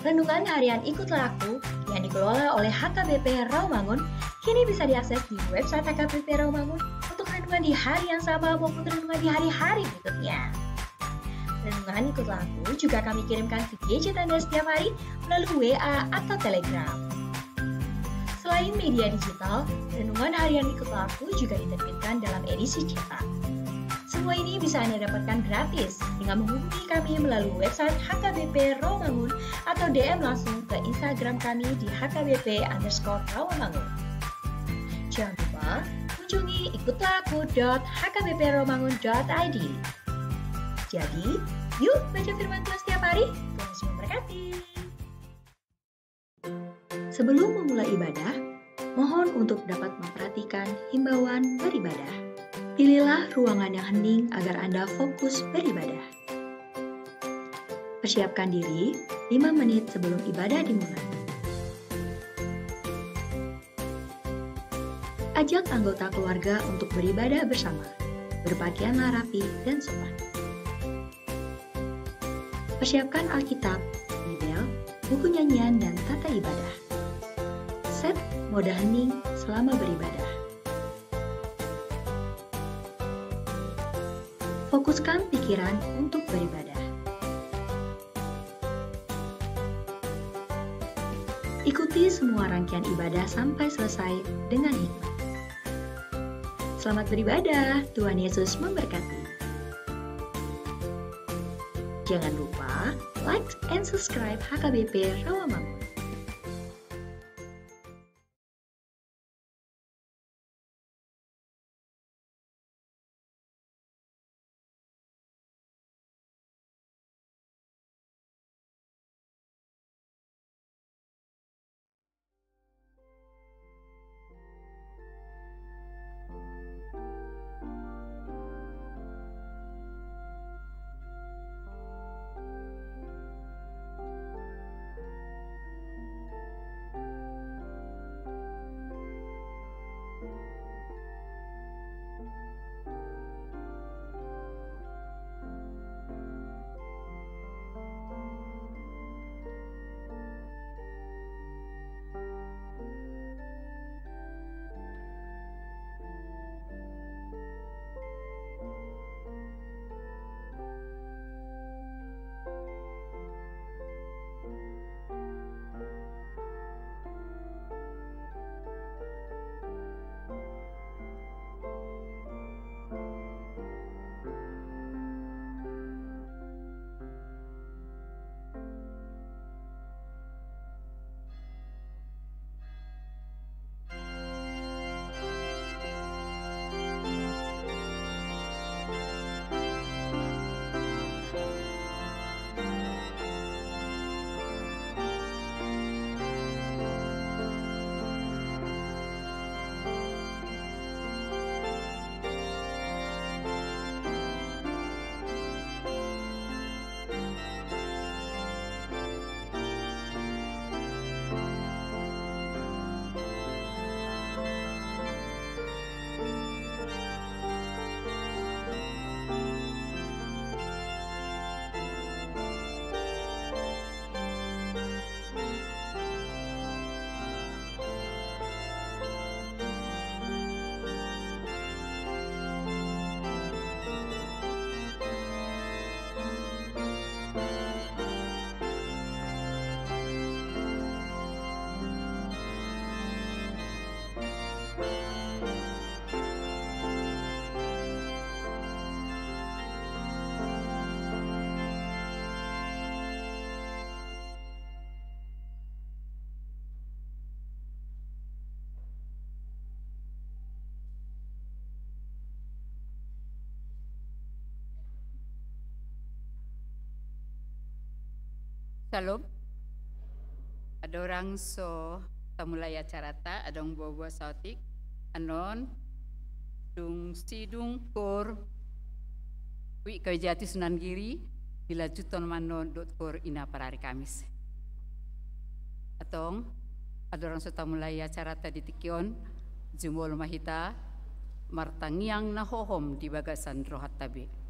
Renungan harian Ikutlah Aku yang dikelola oleh HKBP Rawamangun kini bisa diakses di website HKBP Rawamangun untuk renungan di hari yang sama maupun renungan di hari-hari berikutnya. Renungan Ikutlah Aku juga kami kirimkan ke gadget Anda setiap hari melalui WA atau Telegram. Selain media digital, renungan harian Ikutlah Aku juga diterbitkan dalam edisi cetak. Semua ini bisa Anda dapatkan gratis dengan menghubungi kami melalui website HKBP Rawamangun atau DM langsung ke Instagram kami di HKBP_Rawamangun. Jangan lupa kunjungi ikutlahAku.hkbprawamangun.id. Jadi, yuk baca firman Tuhan setiap hari. Tuhan Yesus memberkati. Sebelum memulai ibadah, mohon untuk dapat memperhatikan himbauan beribadah. Pilihlah ruangan yang hening agar Anda fokus beribadah. Persiapkan diri 5 menit sebelum ibadah dimulai. Ajak anggota keluarga untuk beribadah bersama. Berpakaianlah rapi dan sopan. Persiapkan Alkitab, Bibel, buku nyanyian, dan tata ibadah. Set mode hening selama beribadah. Fokuskan pikiran untuk beribadah. Ikuti semua rangkaian ibadah sampai selesai dengan hikmat. Selamat beribadah, Tuhan Yesus memberkati. Jangan lupa like and subscribe HKBP Rawamangun. Shalom. Ada orang so tamulai acara ta, ada orang bawa sautik, anon, dung sidung kor, wi kajati Sunan Giri, bila juton manon dot kor ina parari Kamis. Atong, ada orang so tamulai acara ta di Tikion, Jumbol Mahita, martangiang nahohom di bagasan rohat tabi.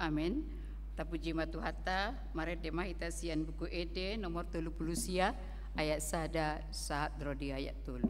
Amin. Tapuji matuhata, mare dema ita sian buku ede nomor 30 sia ayat sada saat rodi ayat 3.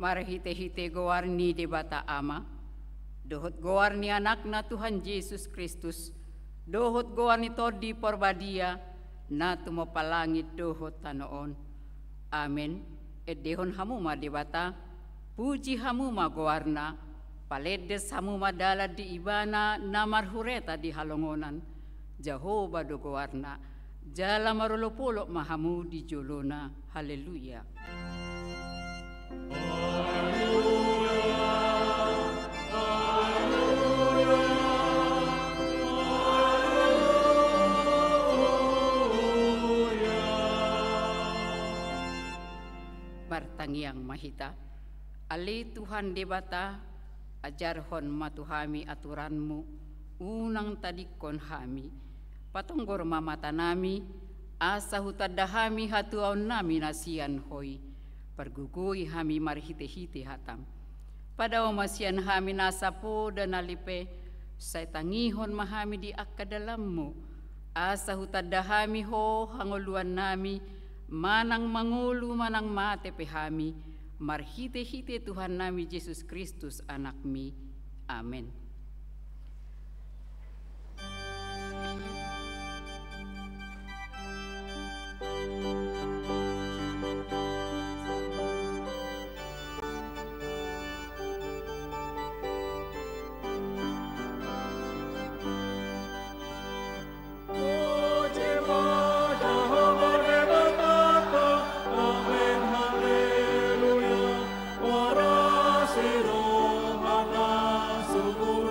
Marhite-hite gowarni de bata ama, dohot gowarni anakna Tuhan Yesus Kristus, dohot gowarni todi porbadia, na tumopalangit dohot tanoon. Amen. Edehon hamuma de bata, puji hamuma gowarna, paledes hamuma dala di ibana na marhureta di halongonan, Jehovah do gowarna, jala marulopolo mahamu di jolona. Haleluya. Bartangiang mahita, ali Tuhan debata, ajarhon matuhami aturanmu, unang tadikon hami, patonggor mamata nami, asa hutadahami hatuaon nami nasian hoi, pergugui hami marhite-hite hatam. Pada omasian hami nasapo dan alipe, saya tangihon mahami di akadalammu, asa hutadahami ho hangoluan nami, manang mangulu manang mate pehami, marhite-hite Tuhan nami Yesus Kristus anakmi. Amin. Subuh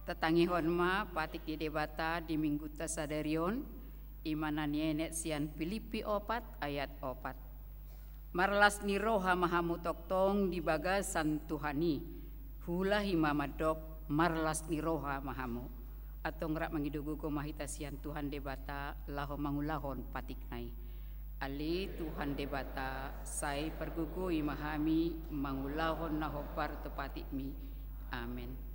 Tatangi honma patik di debata di minggu tasadarion imanan yenet sian Filipi 4 ayat 4. Marlas ni roha mahamu toktong di bagasan Tuhani hula himamadok marlas ni roha mahamu atau ngerak mangidugu ko mahitasian Tuhan debata laho mangulahon patik nai ali Tuhan debata sai pergugu imahami mangulahon nahopar tepatik mi amin.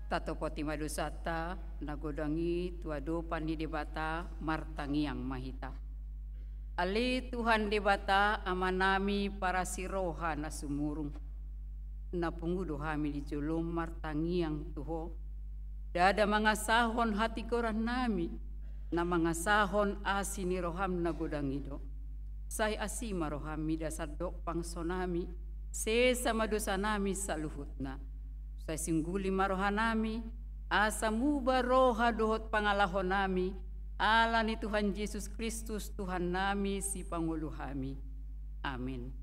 Tato poti madusata nagodangi tuado pandi debata martangi yang mahita. Ali Tuhan debata amanami para siroha na sumurung. Na pungudo hami di jolom martangi yang tuho. Dada mangasahon hati koran nami. Na mangasahon asini roham nagodangi do. Sai asima rohami dasar dok pangsonami. Sesama dosa nami saluhutna. Saya singguli marohanami, asa muba roha dohot pangalahonami, ala ni Tuhan Yesus Kristus Tuhan nami si panguluhami. Amin.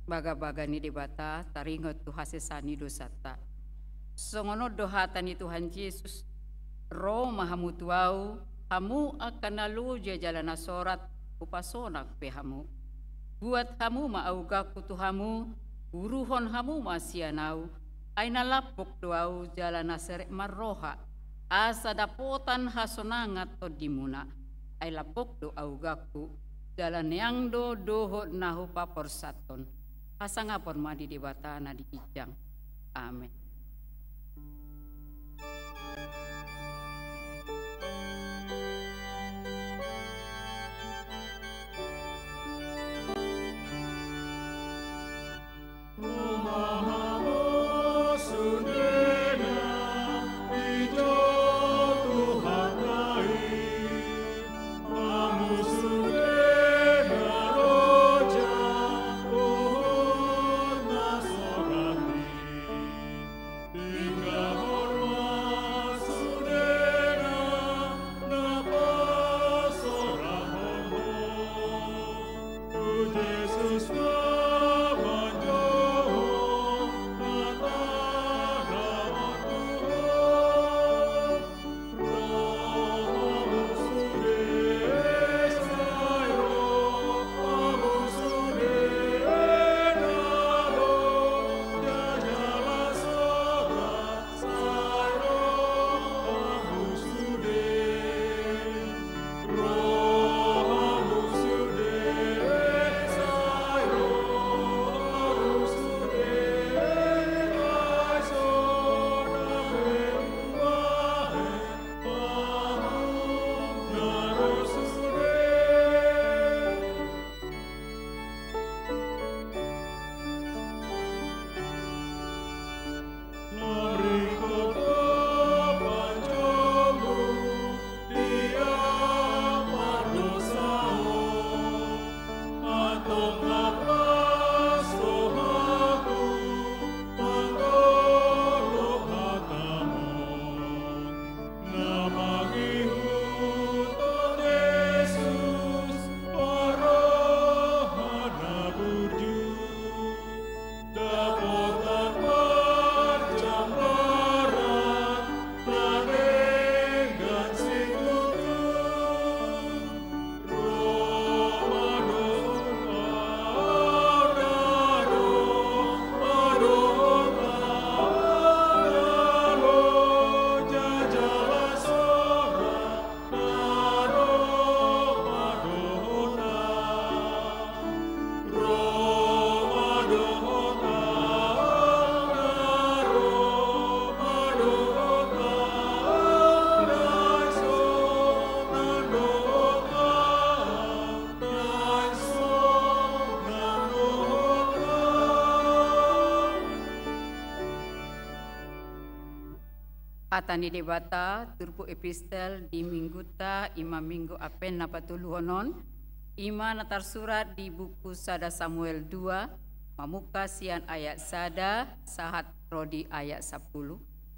Baga-baga ni debata taringot tu hasesani dosata. Songono dohatan ni Tuhan Yesus. Roh mahamu tuau, hamu akan lalu jalan sorat upasonak pehamu. Buat hamu maauga kutuhamu, uruhon hamu masianau. Aina lapuk tuau jalan serek marroha. Asa dapotan hasonangat to dimuna. Ay lapuk do augaku. Jalan yang dohot nahu paporsaton. Pasangapon madi debata na di kijang. Amin. Atani debata turpu epistel di mingguta ima minggu apen napatuluhonon ima natar surat di buku Sada Samuel 2 mamuka sian ayat sada sahat rodi ayat 10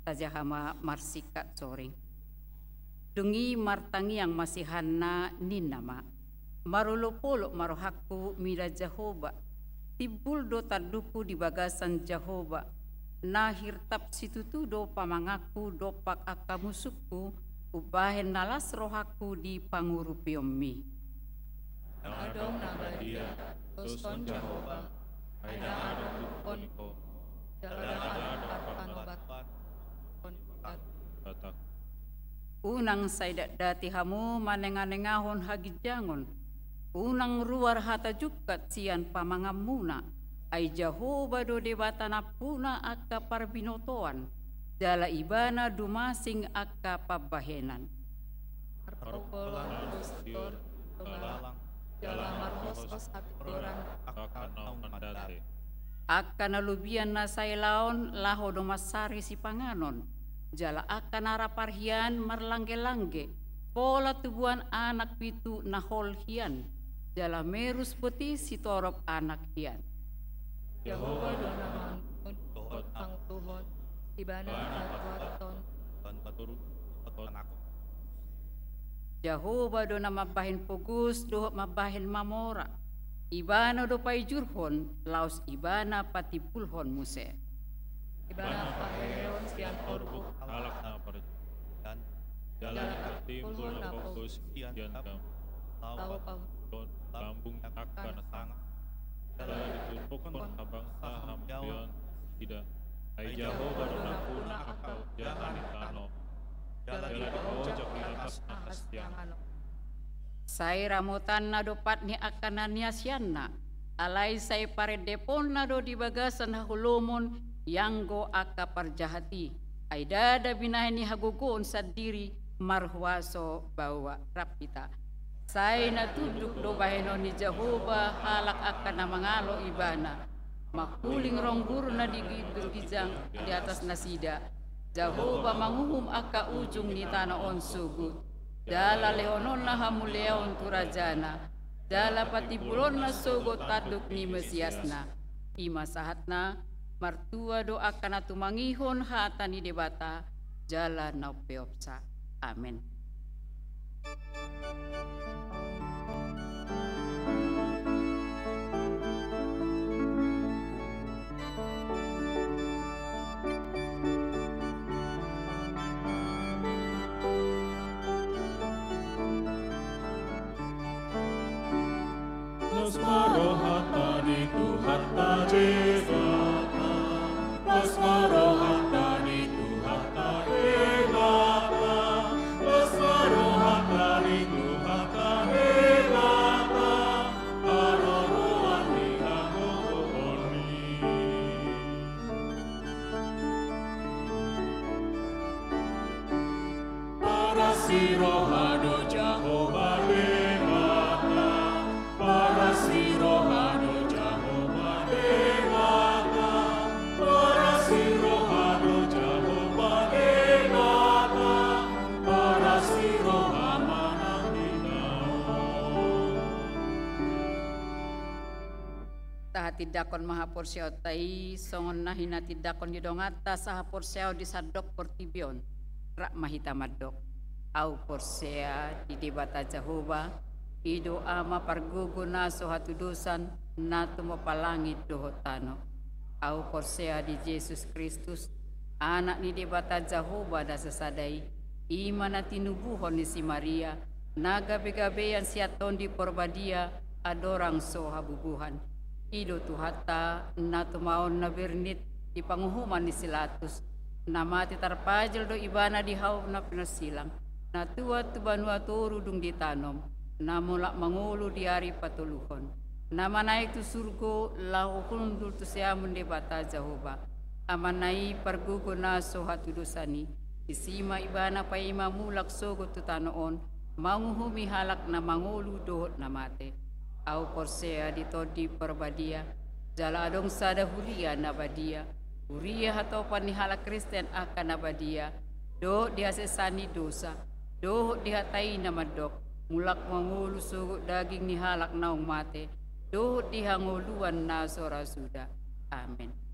tajahama marsikat soring dungi martangi yang masih hana ninama marulupuluk marohaku mila Jehoba tibul do tarduku di bagasan Jehoba nahir tap situtu do pamangaku dopak akamusuku ubahen nalas rohaku di pangurupiomi. Adong nama dia, Toston Jehovah, aina adong lupon ko, jalan anobat, unang saidat dati hamu manenganengahon hagijangon, unang ruar hata jukat sian pamangamuna, ay Jehovah do debatana puna akka parbinotoan, jala ibana dumasing akka pabahenan. Arpokolang kustor, togalang, jala marhos hatidoran, akka naung mandate. Akka nalubian na sailaon laho domasari si panganon, jala akka naraparhian marlangge-langge, pola tubuan anak pitu nahol hian, jala merus peti si torop anak hian. Jehovah donaman Tuhon ang Tuhon ibana katuaton ton paturut aton ako. Jehovah do na mabahin pugus do mabahin mamora. Ibana do paijurhon laos ibana patipulhon muse. Ibana paheon sian orbu alak na perjan jalan tertimbul na fokus kian kam tau pau lambung akan sangat jalan ditumpukkan abang saham pion tidak ay Jehovah na puna akal jalan itano jalan ojok di atas tiang. Sai ramutan na dopat ni akanan niasyanna alai sai pare depon na do di bagasan hahulumon yang go aka parjahati ay dada binahin ni hagugon sa diri marhuaso bawa rapita. Say natuduk do baheno ni Jehovah halak akan na mangalo ibana. Makuling rongguro na digidurgijang di atas nasida. Jehovah manguhum aka ujung ni tanaon sugut. Dala lehonon na hamuleon turajana. Dala patibulon na sugot taduk ni Mesiasna. Ima sahatna martua do akan na tumangihon hata ni debata. Jala na peopsa. Amen. Nasmarohatani Tuhatta Jevata Nasmarohatani Tuhatta Jevata Nasmarohatani Tuhatta Jevata Aroroani Hagohoni Para sirohado Jehovah Devata Para sirohado Jehovah Devata Para sirohado Jehovah Devata Para sirohamana hinao hati dakon maha porsiao tai songon nahina tidakon didongata saha porsiao disadok portibion rak mahita madok au porsea di debata Jehova ido ama pargugo naso hatu dosan natu mapalangit dohotano au porsea di Yesus Kristus anak ni debata Jehova da sesadai imana tinubuhon ni si Maria naga begabean siaton di porbadia adorang so habubuhan ido tuhata na tumaon na bernit di panguhuman ni silatus na mati tarpajel do ibana di haw na pinasilang na tua tubanua toru dung ditanom na mulak mangulu di hari patuluhon na manai tu surgo lau kundul tu siamun debata Jehova amanai pargugo na so hatu dosani isima ibana pa ima mulak sogo tu tanoon manguhumi halak na mangulu dohot na mate au porsea di todi perbadia jala adong sada huria nabadia huria hatau panihala Kristen akan nabadia do diasesani dosa do dihatai namadok mulak mangulu sugut daging ni halak naung mate do dihanguluan na sora suda amin.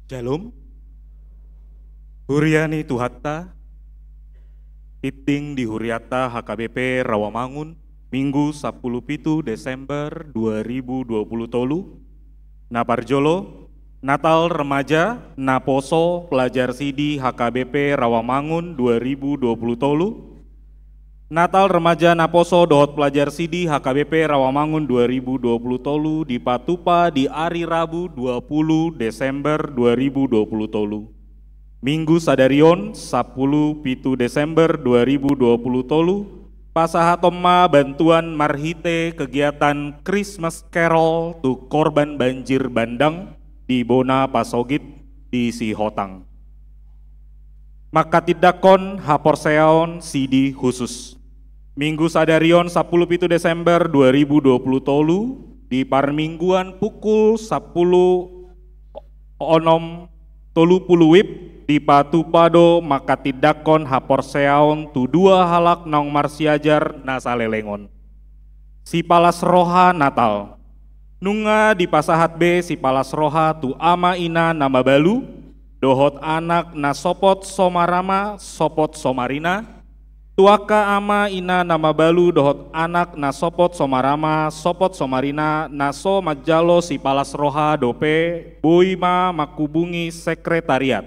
Shalom. Huriani Tuhatta, Titing di Huriata HKBP Rawamangun, Minggu 10 Desember 2020 tolu. Naparjolo, Natal Remaja, Naposo, Pelajar Sidi HKBP Rawamangun 2020 tolu. Natal Remaja Naposo Dohot Pelajar Sidi HKBP Rawamangun 2020 tolu di Patupa di hari Rabu 20 Desember 2020 tolu. Minggu Sadarion 10 Desember 2020 tolu. Pasahatoma bantuan marhite kegiatan Christmas Carol tu korban banjir bandang di Bona Pasogit di Sihotang. Maka tidakon haporseon sidi khusus. Minggu Sadarion 10 Desember 2020 tolu di parmingguan pukul 10.00 tolu puluh wib di Patupado maka tidakon haporseon tu dua halak nong marsiajar nasalelengon. Si palas roha Natal. Nunga di pasahat B si palas roha tu ama ina nama balu. Dohot anak na sopot somarama sopot somarina. Tuaka ama ina nama balu dohot anak na sopot somarama sopot somarina naso majalo si palas roha dope boima makubungi sekretariat.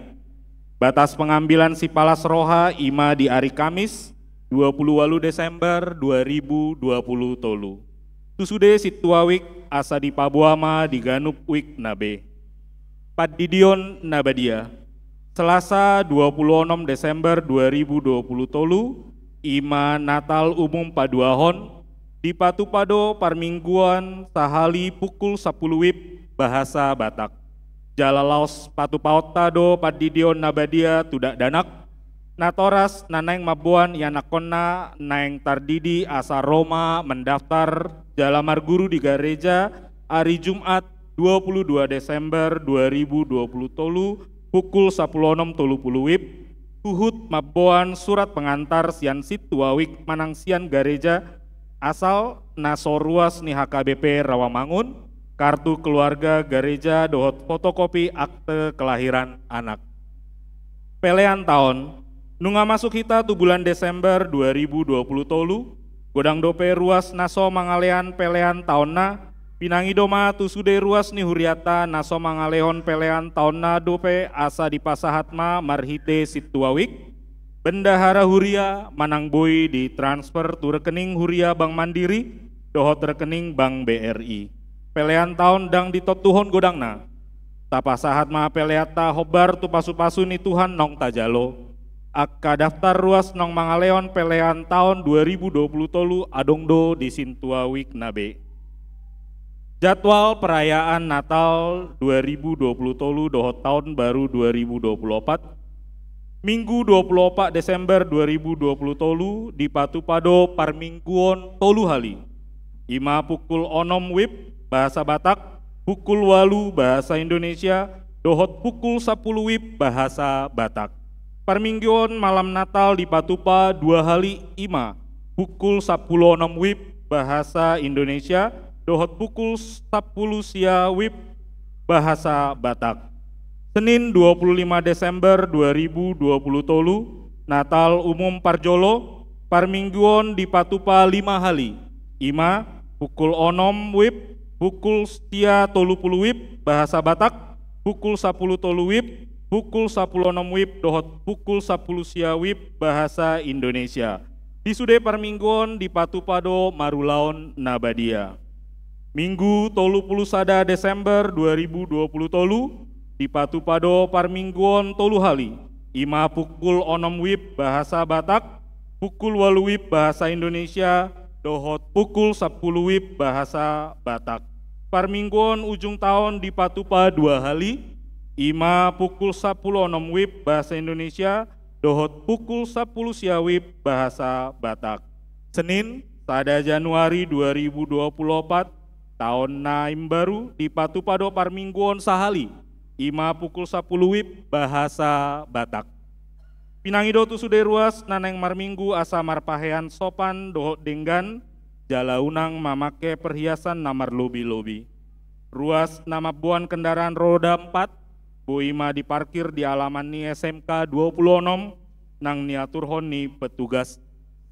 Batas pengambilan si palas roha ima di hari Kamis 28 Desember 2020 tolu. Tusude situawik asa di Pabuama di Ganup Wik Nabe. Padidion Nabadia. Selasa 26 Desember 2020 tolu. Ima Natal umum Paduahon di Patupado parmingguan sahali pukul 10 wib bahasa Batak. Jalalaos Patupaotado Padidion Nabadia tudak danak. Natoras naneng mabuan yanakonna naeng tardidi asa Roma mendaftar jalamar guru di gereja hari Jumat 22 Desember 2020 tolu pukul 10.30 wib. Tuhut mabuan surat pengantar sian situawik manangsian gereja asal nasoruas ni HKBP Rawamangun. Kartu keluarga gereja dohot fotokopi akte kelahiran anak. Pelean tahun, nunga masuk kita tu bulan Desember 2020 tolu, godang dope ruas naso mangalean pelean tahunna, pinangi doma tu sude ruas ni huriata naso mangalehon pelean tahunna dope asa di pasahatma marhite situawik, bendahara huria manang boy di transfer tu rekening huria Bank Mandiri, dohot rekening Bank BRI. Pelean tahun dang ditotuhon godangna. Tapasahat ma peleata hobar tu pasu-pasu ni Tuhan nong tajalo. Akka daftar ruas nong mangaleon pelean tahun 2020 tolu adongdo di Sintuawik Nabe. Jadwal perayaan Natal 2020 tolu dohot tahun baru 2024. Minggu 24 Desember 2020 tolu di Patupado parmingguon tolu hali. Ima pukul onom wib bahasa Batak, pukul 8 bahasa Indonesia, dohot pukul 10 wib bahasa Batak. Parmingguon malam Natal di Patupa 2 hali ima, pukul 10.06 wib bahasa Indonesia, dohot pukul 10 sia wib bahasa Batak. Senin 25 Desember 2020 tolu, Natal umum Parjolo, parmingguon di Patupa 5 hali, ima, pukul onom wib, pukul setia tolu puluh wib bahasa Batak, pukul 10 tolu wib, pukul 10.06 wib dohot pukul 10 sia wib bahasa Indonesia. Di sude parmingguon di Patupado Marulaon Nabadia. Minggu tolu puluh sada Desember 2020 tolu di Patupado parmingguon tolu hali. Ima pukul onom wib bahasa Batak, pukul 8 wib bahasa Indonesia, dohot pukul 10 wib bahasa Batak. Parmingguon ujung tahun di Patupa 2 hali, ima pukul 10.06 wib bahasa Indonesia, dohot pukul 10 sia wib bahasa Batak. Senin, pada Januari 2024, tahun naim baru di Patupado parmingguon sahali, ima pukul 10 wib bahasa Batak. Pinangido tu sude ruas naneng marminggu asa marpahean sopan dohot denggan jalaunang mamake perhiasan namar lobi-lobi. Ruas nama buan kendaraan roda 4 Boima diparkir di alaman ni SMK 26 nang niaturhon ni petugas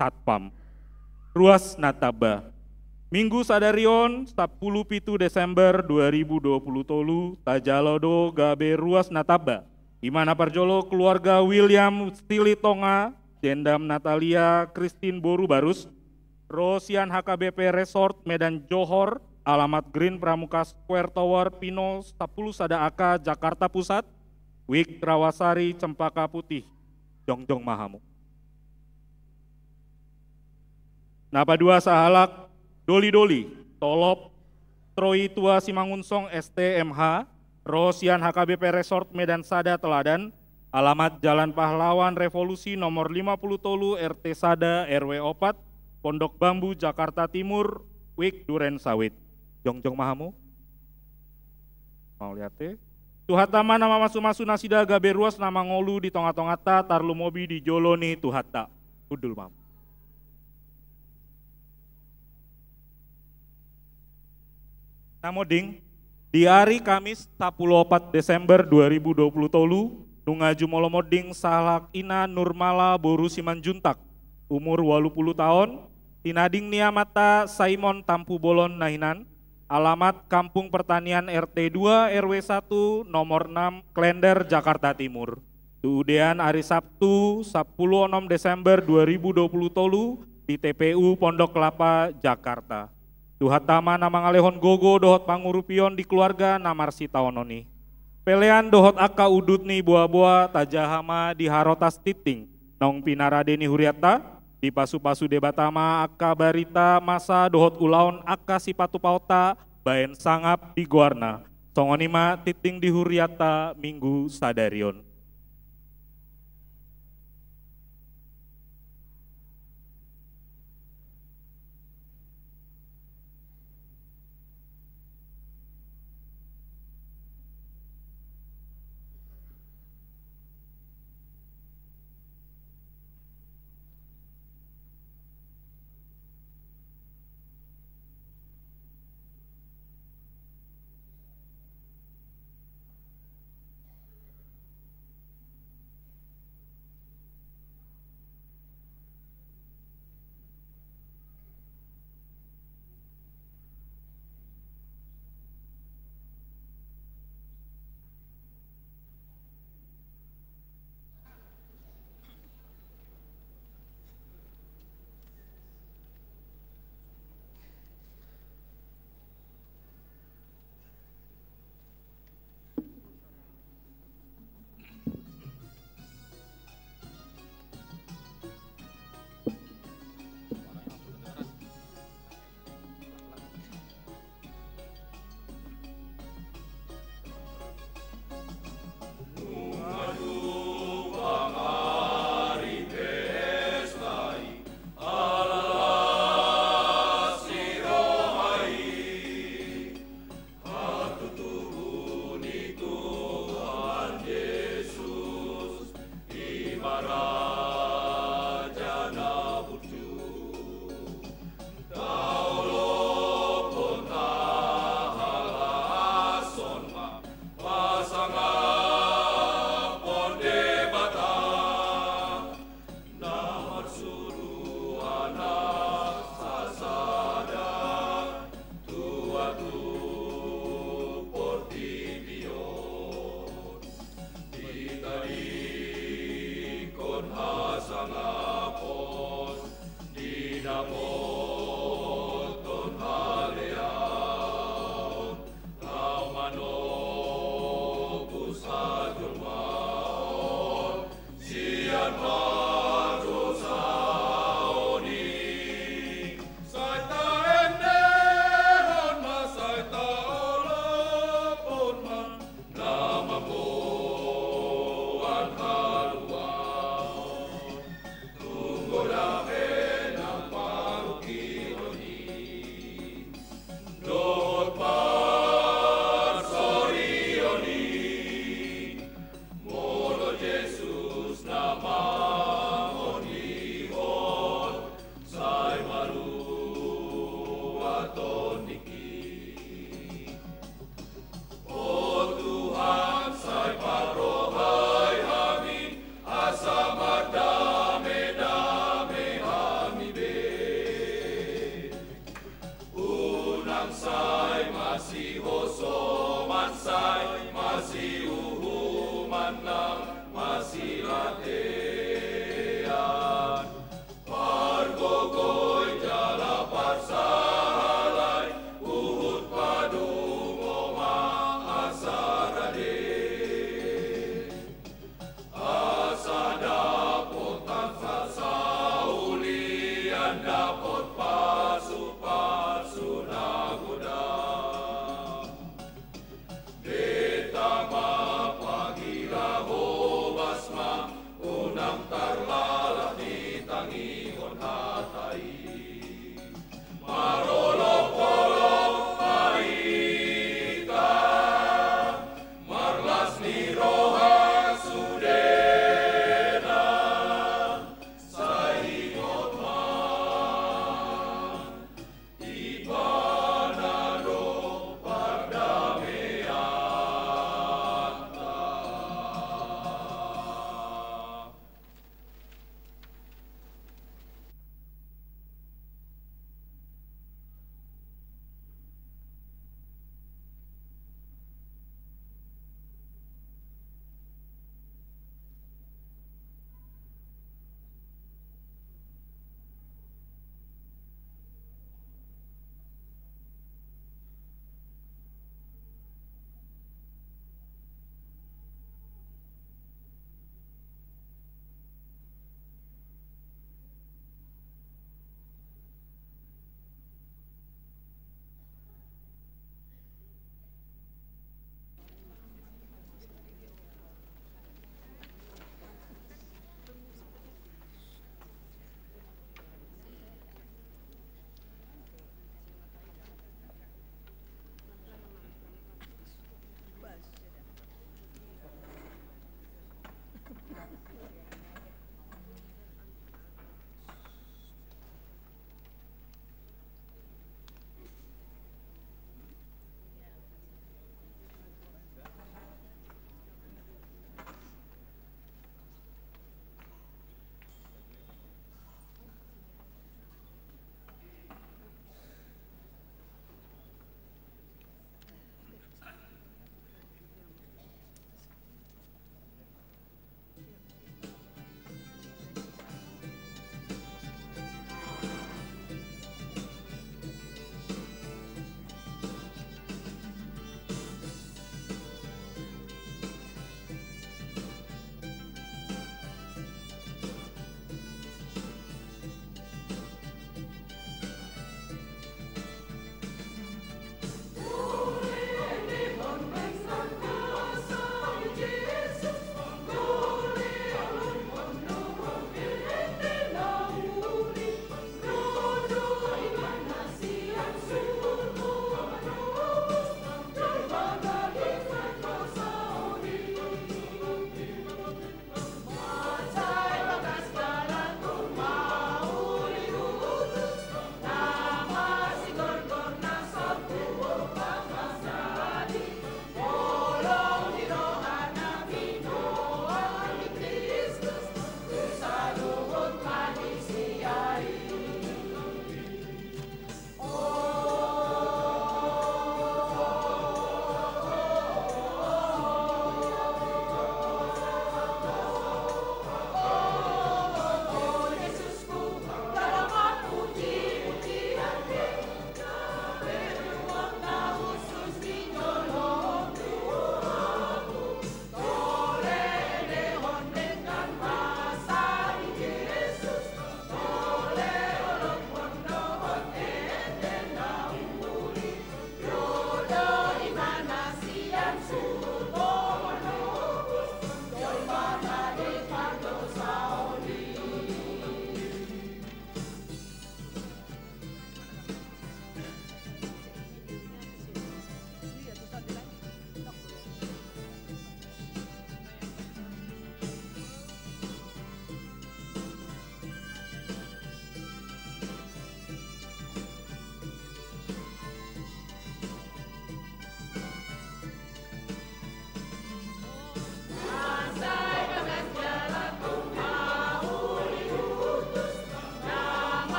satpam. Ruas Nataba. Minggu sadarion 10 Desember 2020 tolu tajalodo gabe ruas Nataba. Di mana parjolo keluarga William Stilitonga, Dendam Natalia Christine Boru Barus, Rosian HKBP Resort Medan Johor, alamat Green Pramuka Square Tower Pino 10 Sada Aka Jakarta Pusat, Wik Rawasari Cempaka Putih, Jongjong Mahamu. Napa dua sahalak Doli-Doli, Tolop, Troi Tua Simangunsong STMH, Rosian HKBP Resort Medan Sada Teladan, alamat Jalan Pahlawan Revolusi nomor 50 Tolu RT Sada RW 4, Pondok Bambu Jakarta Timur, Wik Duren Sawit. Jongjong Mahamu. Mau lihat teh. Tuhatama nama masu-masu nasida gabe ruas nama ngolu di tonga-tongata tarlu mobi di joloni tuhata. Udul mam. Namoding di hari Kamis 14 Desember 2020 tolu nungaju molomoding salak ina Nurmala Boru Simanjuntak umur 80 tahun tinading niamata Simon Tampu Bolon Nahinan alamat Kampung Pertanian RT 2 RW 1 nomor 6 Klender Jakarta Timur. Tuudean hari Sabtu 16 Desember 2020 tolu di TPU Pondok Kelapa Jakarta. Tuhatama nama ngalehon gogo dohot pangurupion di keluarga namarsi taononi. Pelean dohot aka udut ni buah-buah tajahama di harotas titing. Nong pinaradeni huriata di pasu-pasu debatama aka barita masa dohot ulaon aka sipatu pauta baen sangap di guarna. Songonima titing di huriata minggu sadarion.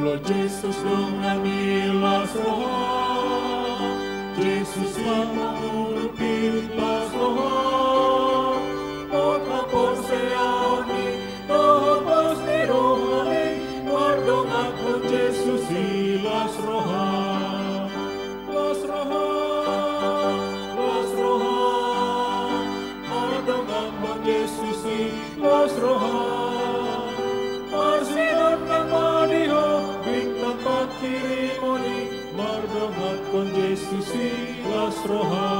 Mulut Yesus dengan ilas roha, Yesus yang mengurupi ilas roha. Kota porseani, roha pasti rohani, mardongaku Yesus ilas roha. Las roha, mardongaku Yesus ilas roha. Marsinan ng madiho, bintang pakirimoni, mardongat kon Jesus ilas roha.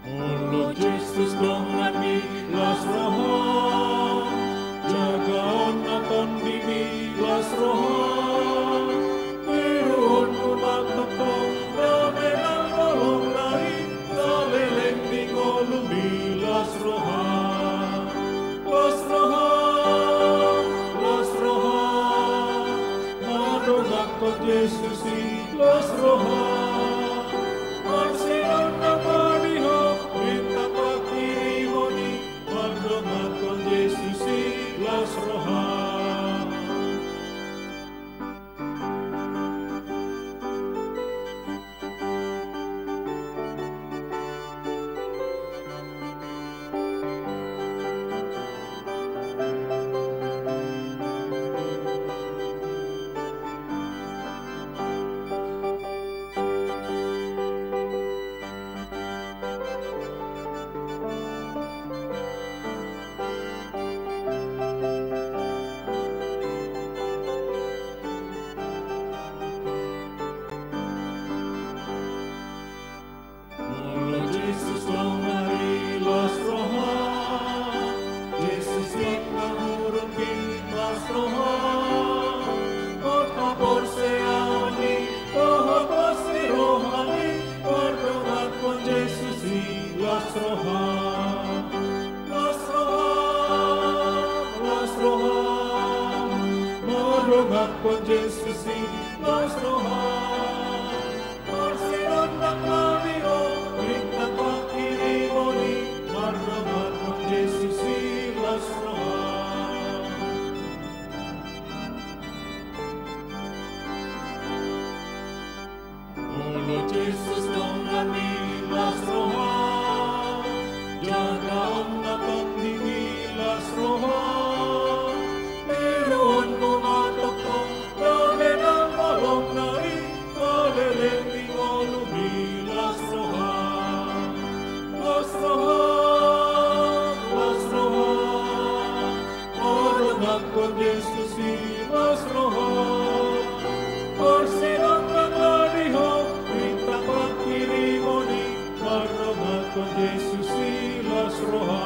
Mulut Jesus dengan ilas roha, jagaon aton dini ilas roha. Piruhon kumaktong, ramenang molong nari, kaleleng di ngolumi las roha. Las roha, madongat kon Jesus ilas roha. Marsinan ng madiho, bintang pakirimoni, mardongat kon Jesus ilas roha. Mulut Yesus dengan ilas roha, Yesus yang mengurupi ilas roha. Kota porseani, roha pasti rohani, mardongat kon Yesus ilas roha. Las roha, mardongat kon Jesus ilas roha. Marsinan ng madiho, bintang pakirimoni, mardongat kon Jesus ilas roha. Mulut Jesus dengan ilas roha, jagaon aton dini ilas roha. Piruhon kumaktong, ramenang molong nari, kaleleng di ngolumi las roha. Las roha, madongat kon Jesus ilas roha. Marsinan ng madiho, bintang pakirimoni, mardongat kon Jesus ilas roha.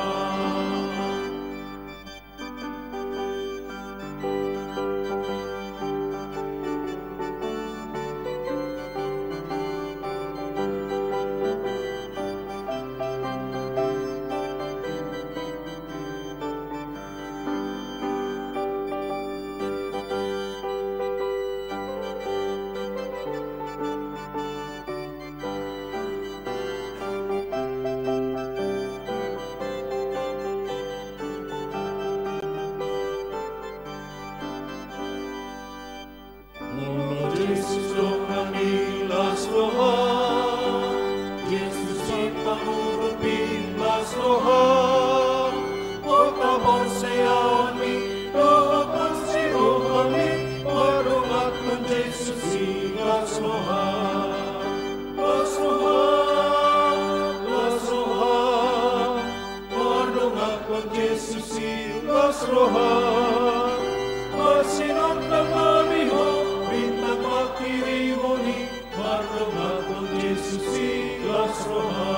Mulut Yesus dengan ilas roha, Yesus yang mengurupi ilas roha. Kota porseani, roha pasti rohani, mardongat kon Jesus ilas roha. Las roha, mardongat kon Jesus ilas roha. Marsinan ng madiho, bintang pakirimoni, mardongat kon Jesus ilas roha.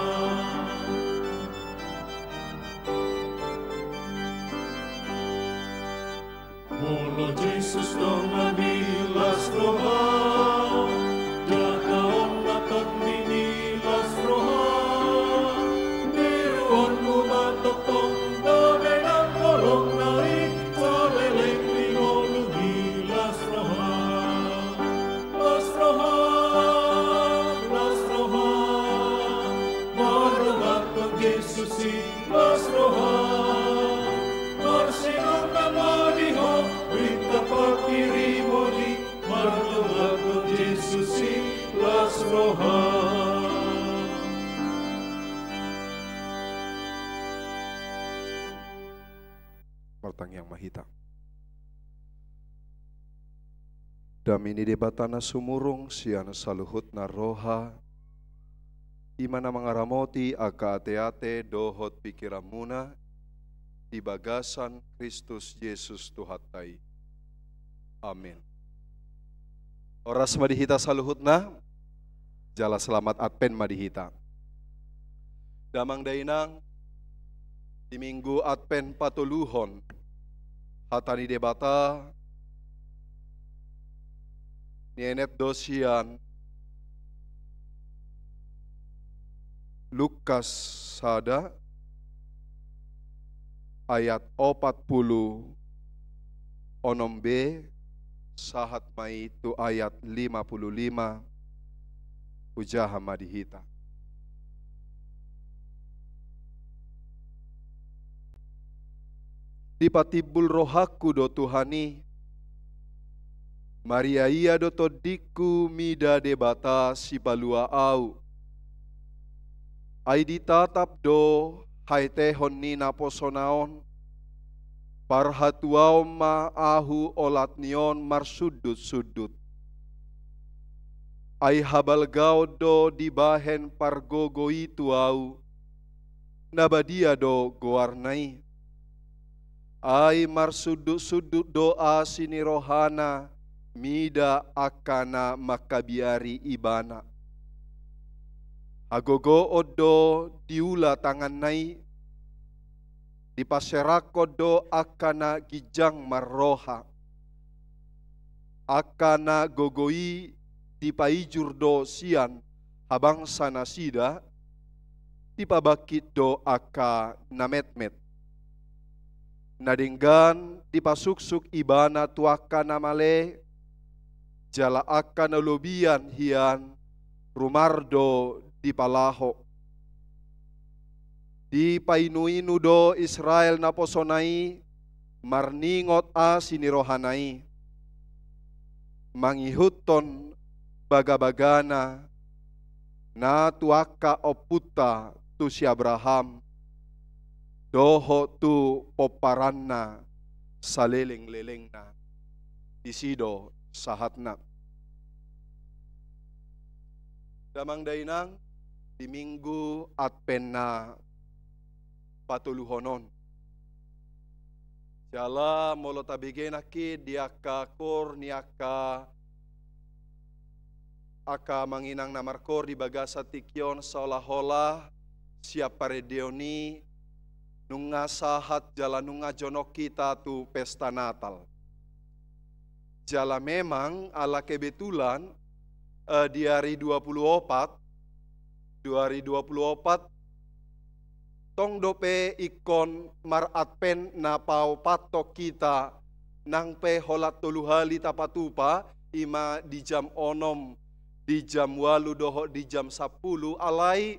Mulut Jesus dengan ilas roha, jagaon aton dini ilas roha. Piruhon kumaktong, ramenang molong nari, kaleleng di ngolumi las roha. Las roha, mardongat kon Jesus ilas roha. iri modi martuhat Yesus las roha. Martang yang mahita. Damini debatana sumurung siana saluhut na roha. Imana mangaramoti aka ate-ate dohot pikiramuna di bagasan Kristus Yesus Tuhatai. Amin. Oras madihita saluhutna, jala selamat Advent madihita. Damang dainang, di minggu Advent patuluhon, hatani debata, nienet dosian, Lukas sada, ayat 40 onom B, sahat mai itu ayat 55, ujaha madihita. Dipatibul rohaku do Tuhani, Maria ia do todiku mida debata si balua au. Ai ditatap do hai tehon ni naposonaon, parhatuau ma ahu olat nion marsudut-sudut. Ai habal gau do dibahen pargogo itu au, nabadia do goarnai. Ai marsudut-sudut doa sini rohana, mida akana makabiari ibana. Agogo odo diula tangan nai, dipaserako do akana gijang marroha. Akana gogoi dipaijur do sian habang sanasida, dipabakit do aka nametmet. Nadinggan dipasuksuk ibana tuaka namale, jala akan lobian hian rumardo di palaho. Di painuinu do Israel naposonai, marningot a sinirohanai. Mangihuton baga-bagana, na tuaka oputa tu si Abraham, doho tu poparanna saleleng-leleng na disido sahatna. Damang dainang di minggu Advent na patuluhonon. Jala molo tabigay naki diaka kor niaka aka manginang namarkor di bagasa tikyon seolah-olah siap paredeoni nunga sahat jala nunga jonok kita tu pesta Natal. Jala memang ala kebetulan di hari 24 tong dope ikon mar Advent na pau patok kita nang pe holat tuluhali tapatupa ima di jam onom, di jam walu doho di jam 10 alai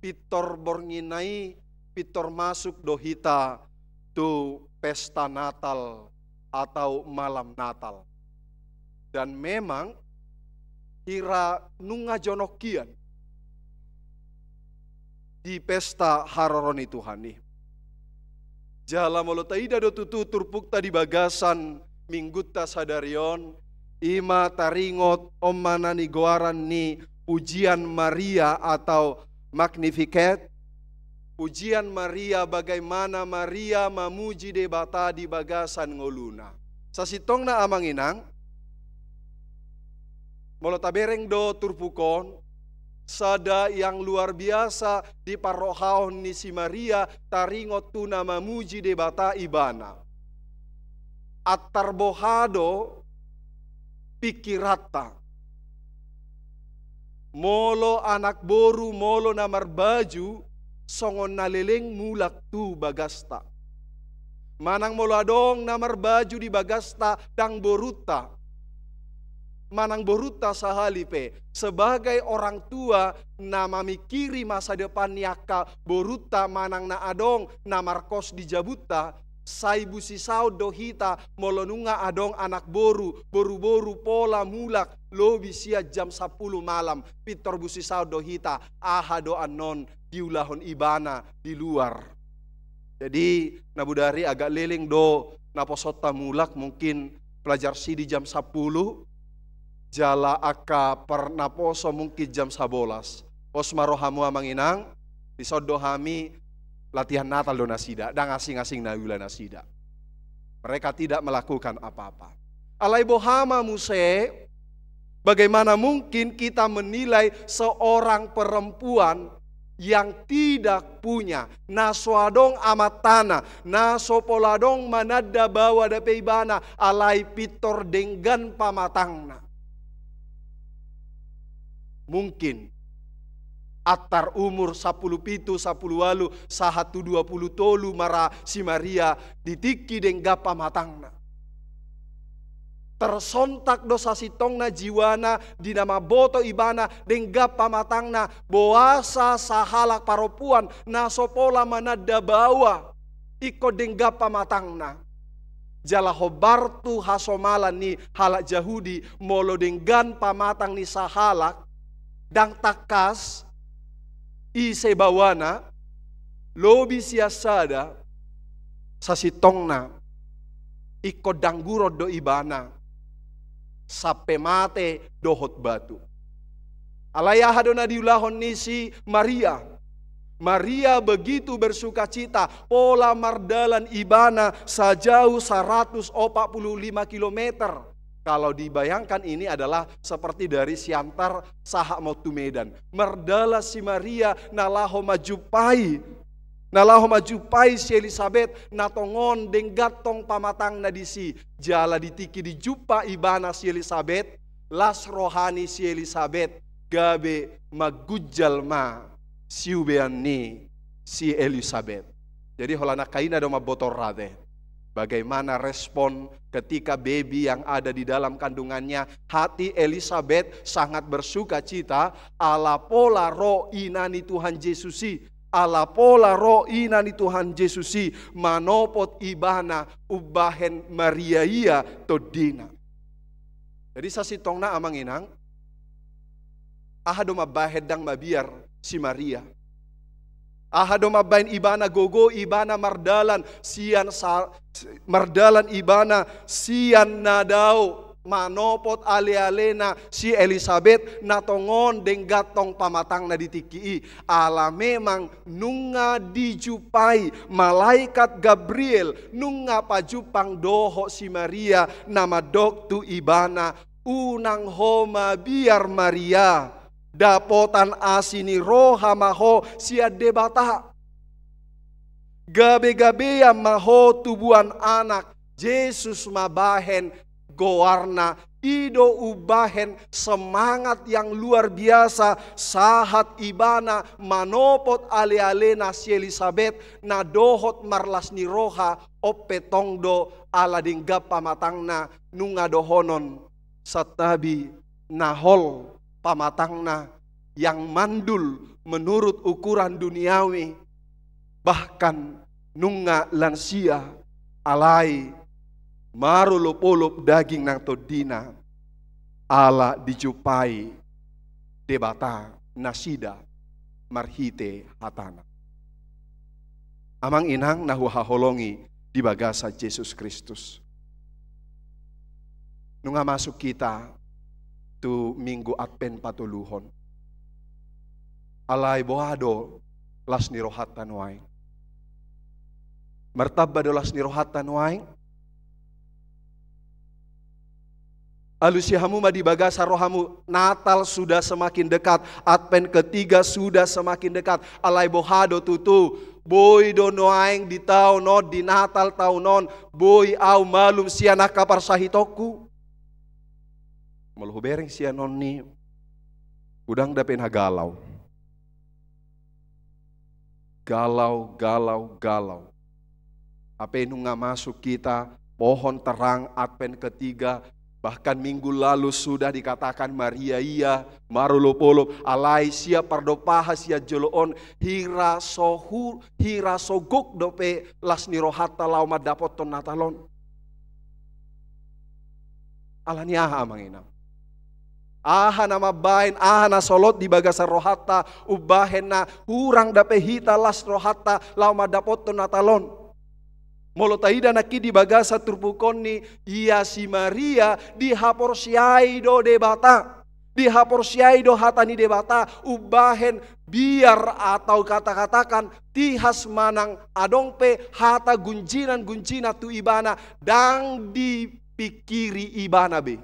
pitor bornginai pitor masuk dohita tu pesta Natal atau malam Natal. Dan memang kira nunga jonokian di pesta haroroni Tuhani. Jala molotaida do tututur pukta di bagasan minggutta sadarion ima taringot omanani goaran ni pujian Maria atau Magnificat. Pujian Maria, bagaimana Maria memuji debata di bagasan ngoluna. Sasitong na amang inang, molotabereng do turpukon, sada yang luar biasa di parohaon ni si Maria, taringot tuna memuji debata ibana. Atarbohado pikirata. Molo anak boru, molo namar baju, songon naleleng mulak tu bagasta. Manang moladong namar baju di bagasta dang boruta. Manang boruta sahalipe sebagai orang tua nama mikiri masa depan yaka boruta manang na adong namar kos di jabuta Saibu sisau dohita molonunga adong anak boru pola mulak lobi sia jam 10 malam. Pitor busisau dohita ahado anon diulahon ibana di luar. Jadi nabudari agak leling do naposota mulak mungkin pelajar sidi jam 10. Jala aka per naposo mungkin jam 11. Osmarohamu amanginang disodohami latihan Natal do nasida, dan asing-asing naula nasida. Mereka tidak melakukan apa-apa. Alai bohama muse, bagaimana mungkin kita menilai seorang perempuan yang tidak punya naswadong amatana, nasopoladong manada bawa dape ibana, alai pitor denggan pamatangna. Mungkin atar umur 10 walu sahatu 20 tolu mara si Maria ditiki denggapa matangna. Tersontak dosa sitongna jiwana dinama boto ibana denggapa matangna boasa sahalak paropuan nasopola manada bawa iko denggapa matangna. Jala hobartu hasomalan ni halak Jahudi molo denggan pamatang ni sahalak dang takas ise bawana lobi siasada sasitongna iko dangguro do ibana sape mate dohot batu. Alaya hadona diulahon nisi Maria. Maria begitu bersuka cita pola mardalan ibana sejauh 145 kilometer. Kalau dibayangkan ini adalah seperti dari Siantar sahak mau tu Medan. Merdala si Maria nalaho majupai si Elizabeth natongon denggatong pamatang nadisi. Jala ditiki di jupa ibana si Elizabeth. Las rohani si Elizabeth gabe magujal ma siubean ni si Elizabeth. Jadi holana kaina do mabotor rade. Bagaimana respon ketika baby yang ada di dalam kandungannya. Hati Elizabeth sangat bersuka cita. Ala pola roh inani Tuhan Yesusi. Ala pola roh inani Tuhan Yesusi. Manopot ibana ubahen Maria ia todina. Jadi sasitongna amang inang. Ahado mabahedang mabiar si Maria. Ahado mabain ibana gogo ibana mardalan sian mardalan ibana sian nadao manopot ale-alena si Elizabeth natongon denggatong pamatang na ditiki. Ala memang nunga dijupai malaikat Gabriel nunga pajupang doho si Maria nama doktu ibana unang homa biar Maria. Dapotan asini roha maho sia debata. Gabe-gabe maho tubuhan anak. Yesus mabahen gowarna. Ido ubahen semangat yang luar biasa. Sahat ibana manopot ale-alena si Elizabeth. Nadohot marlas ni roha. Opetongdo ala dinggapa matangna. Nunga dohonon satabi nahol pamatangna yang mandul menurut ukuran duniawi. Bahkan nunga lansia alai marulop-olop daging nang todina ala dijupai debata nasida marhite hatana. Amang inang nahu haholongi di bagasa Yesus Kristus. Nunga masuk kita tu minggu Advent patuluhon. Alai boado las nirohatan waing. Martabado las nirohatan waing. Alusihamu madi bagasa rohamu. Natal sudah semakin dekat. Advent ketiga sudah semakin dekat. Alai bohado tutu. Boy do noaing di tau no di Natal tau non. Boy au malum sianak kapar sahitoku. Maluh bereng sia nonni udang dapen hagalau. Galau. Apa nunga masuk kita pohon terang Advent ketiga Bahkan minggu lalu sudah dikatakan Maria iya, marulopolo, alai siap pardopahas ya joloon, hira sogok dope lasni rohata lauma dapoton natalon. Alania amanginam. Aha nama bain, aha na solot di bagasa rohata, ubahen na hurang dape hita las rohata lauma dapoton natalon. Molo taida naki di bagasa turpukoni ia si Maria dihaporsiai do debata. Dihaporsiai do hatani debata ubahen biar atau kata-katakan tihas manang adongpe hata gunjinan tu ibana dang dipikiri ibana be.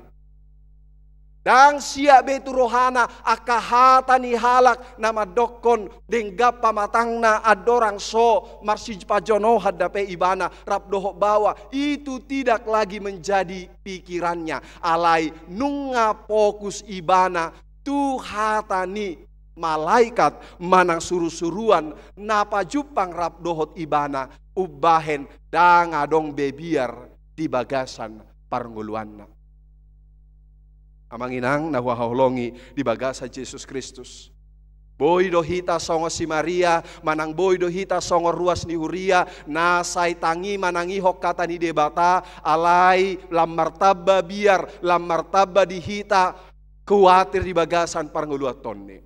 Dang siap betu rohana akahata ni halak nama dokon denggap pamatangna adorang so marsij pajono hadape ibana rap dohok bawa itu tidak lagi menjadi pikirannya alai nunga fokus ibana tu hatani malaikat manang suruh-suruan napa jupang rap dohot ibana ubahen dang adong bebiar di bagasan parnguluanna. Amanginang nahuaholongi di bagasa Yesus Kristus. Boy dohita songo si Maria, manang boy dohita songo ruas ni Huria, nasai tangi manangi hok kata ni debata, alai lam martaba biar, lam martaba dihita, kuatir di bagasan parnguluat tonne.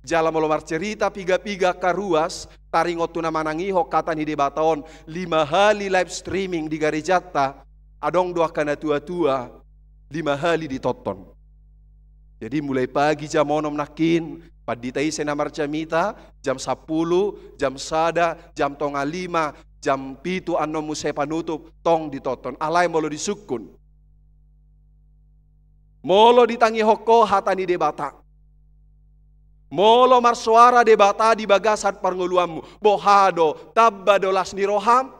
Jala molomar cerita piga-piga karuas, taringotu na manangi hok kata ni debaton, 5 hari live streaming di garejata, adong doa kana tua-tua, 5 hari ditoton. Jadi mulai pagi jam 6 nakin, paditai senamar jamita, jam 10, jam sada, jam 5, jam 7 anom musai panutup, tong ditoton. Alai molo disukun. Molo ditangi hoko hatani debata. Molo marsuara debata di bagasan parnguluamu. Bohado, tabbado lasni roham.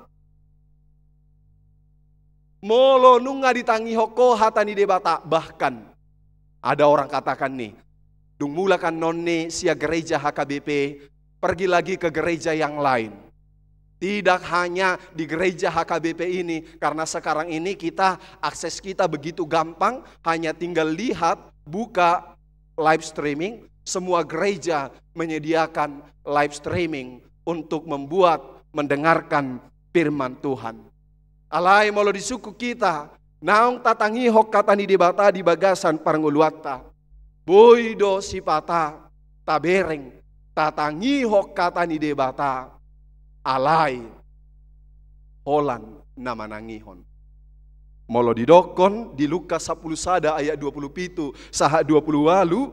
Molo nunga ditangi hoko hatani debata. Bahkan ada orang katakan nih, dung mulakan nonni sia gereja HKBP, pergi lagi ke gereja yang lain. Tidak hanya di gereja HKBP ini, karena sekarang ini akses kita begitu gampang, hanya tinggal lihat, buka live streaming, semua gereja menyediakan live streaming untuk mendengarkan firman Tuhan. Alai molo di suku kita, naong tatangi hok kata ni debata di bagasan parnguluata. Boydo sipata tabereng tatangi hok kata ni debata alai holan nama nangihon. Molo didokon di Lukas 10 sada ayat 27 saha 20 walu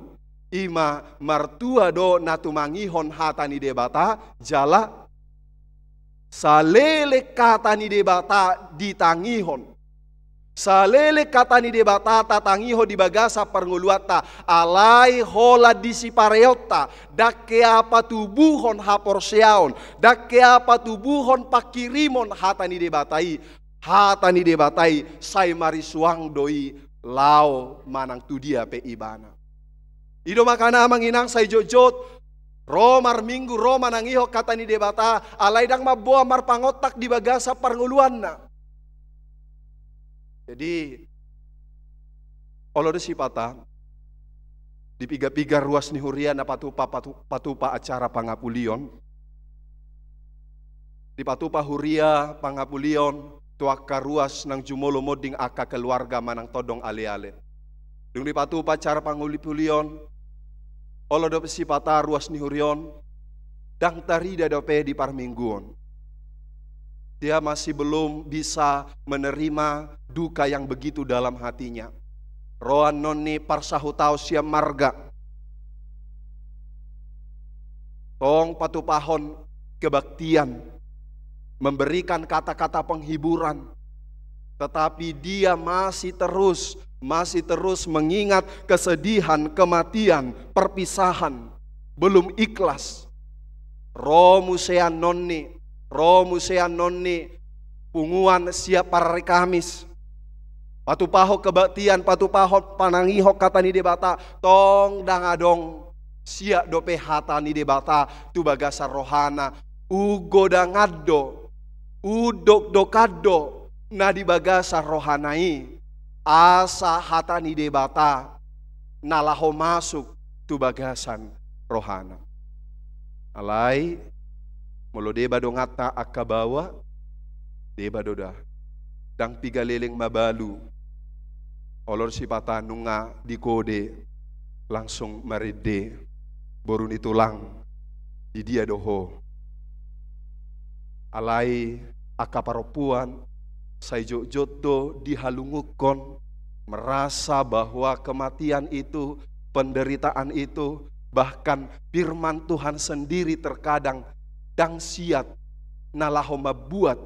ima martua do natumangihon hatani debata jala salele kata ni debata ditangihon. Salele kata ni debata tatangiho di bagasa parnguluata alai hola disipareota dakke apa tubuhon haporseaon dakke apa tubuhon pakirimon hatani debatai sai marisuang doi lao manang tu dia pe ibana ido makana manginang sai jojot romar minggu roma nangiho kata ni debata alai dang maboa mar pangotak di bagasa parnguluanna. Jadi, olo de sipata di piga-piga ruas ni Huria na patupa acara pangapulion. Di patupa Huria pangapulion tuaka ruas nang jumolo moding aka keluarga manang todong ale-ale. Dung di patupa acara pangapulion, olo de sipata ruas ni Hurion dang tarida dope di parmingguon. Dia masih belum bisa menerima duka yang begitu dalam hatinya. Roan nonni parsahutau siam marga. Tong patupahon kebaktian. Memberikan kata-kata penghiburan. Tetapi dia masih terus mengingat kesedihan, kematian, perpisahan. Belum ikhlas. Romusean nonni punguan siap para Kamis. Patupaho kebaktian, patupaho panangiho kata ni debata. Tong dangadong siap dope hata ni debata. Tu bagasa rohana. Ugo dangado. Udok dokado. Na di bagasa rohanai. asa hatani debata nalaho masuk tu bagasan rohana. Alai molo deba dongata akabawa deba doda dang pigaleleng mabalu olor si patanunga di kode langsung marede boruni tulang di dia doho. Alai akaparopuan saijo joto dihalungukon merasa bahwa kematian itu, penderitaan itu, bahkan firman Tuhan sendiri terkadang dang siat nalahoma buat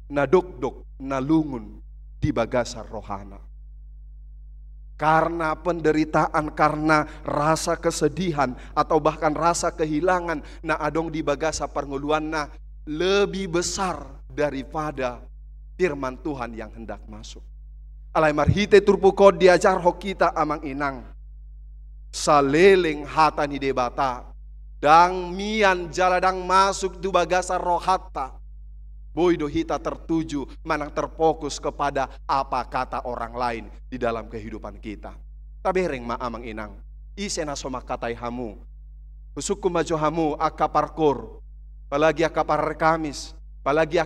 nadok-dok nalungun di bagasar rohana. Karena penderitaan, karena rasa kesedihan atau bahkan rasa kehilangan na adong di bagasa panguluan na lebih besar daripada firman Tuhan yang hendak masuk. Alai marhite turpuko diajar ho kita amang inang saleleng hatani debata dang mian jaladang masuk tu bagasa rohata boido hita tertuju manang terfokus kepada apa kata orang lain di dalam kehidupan kita. Tabereng ma amang inang isena soma katai hamu usuku majo hamu akaparkor apalagi akapar kamis apalagi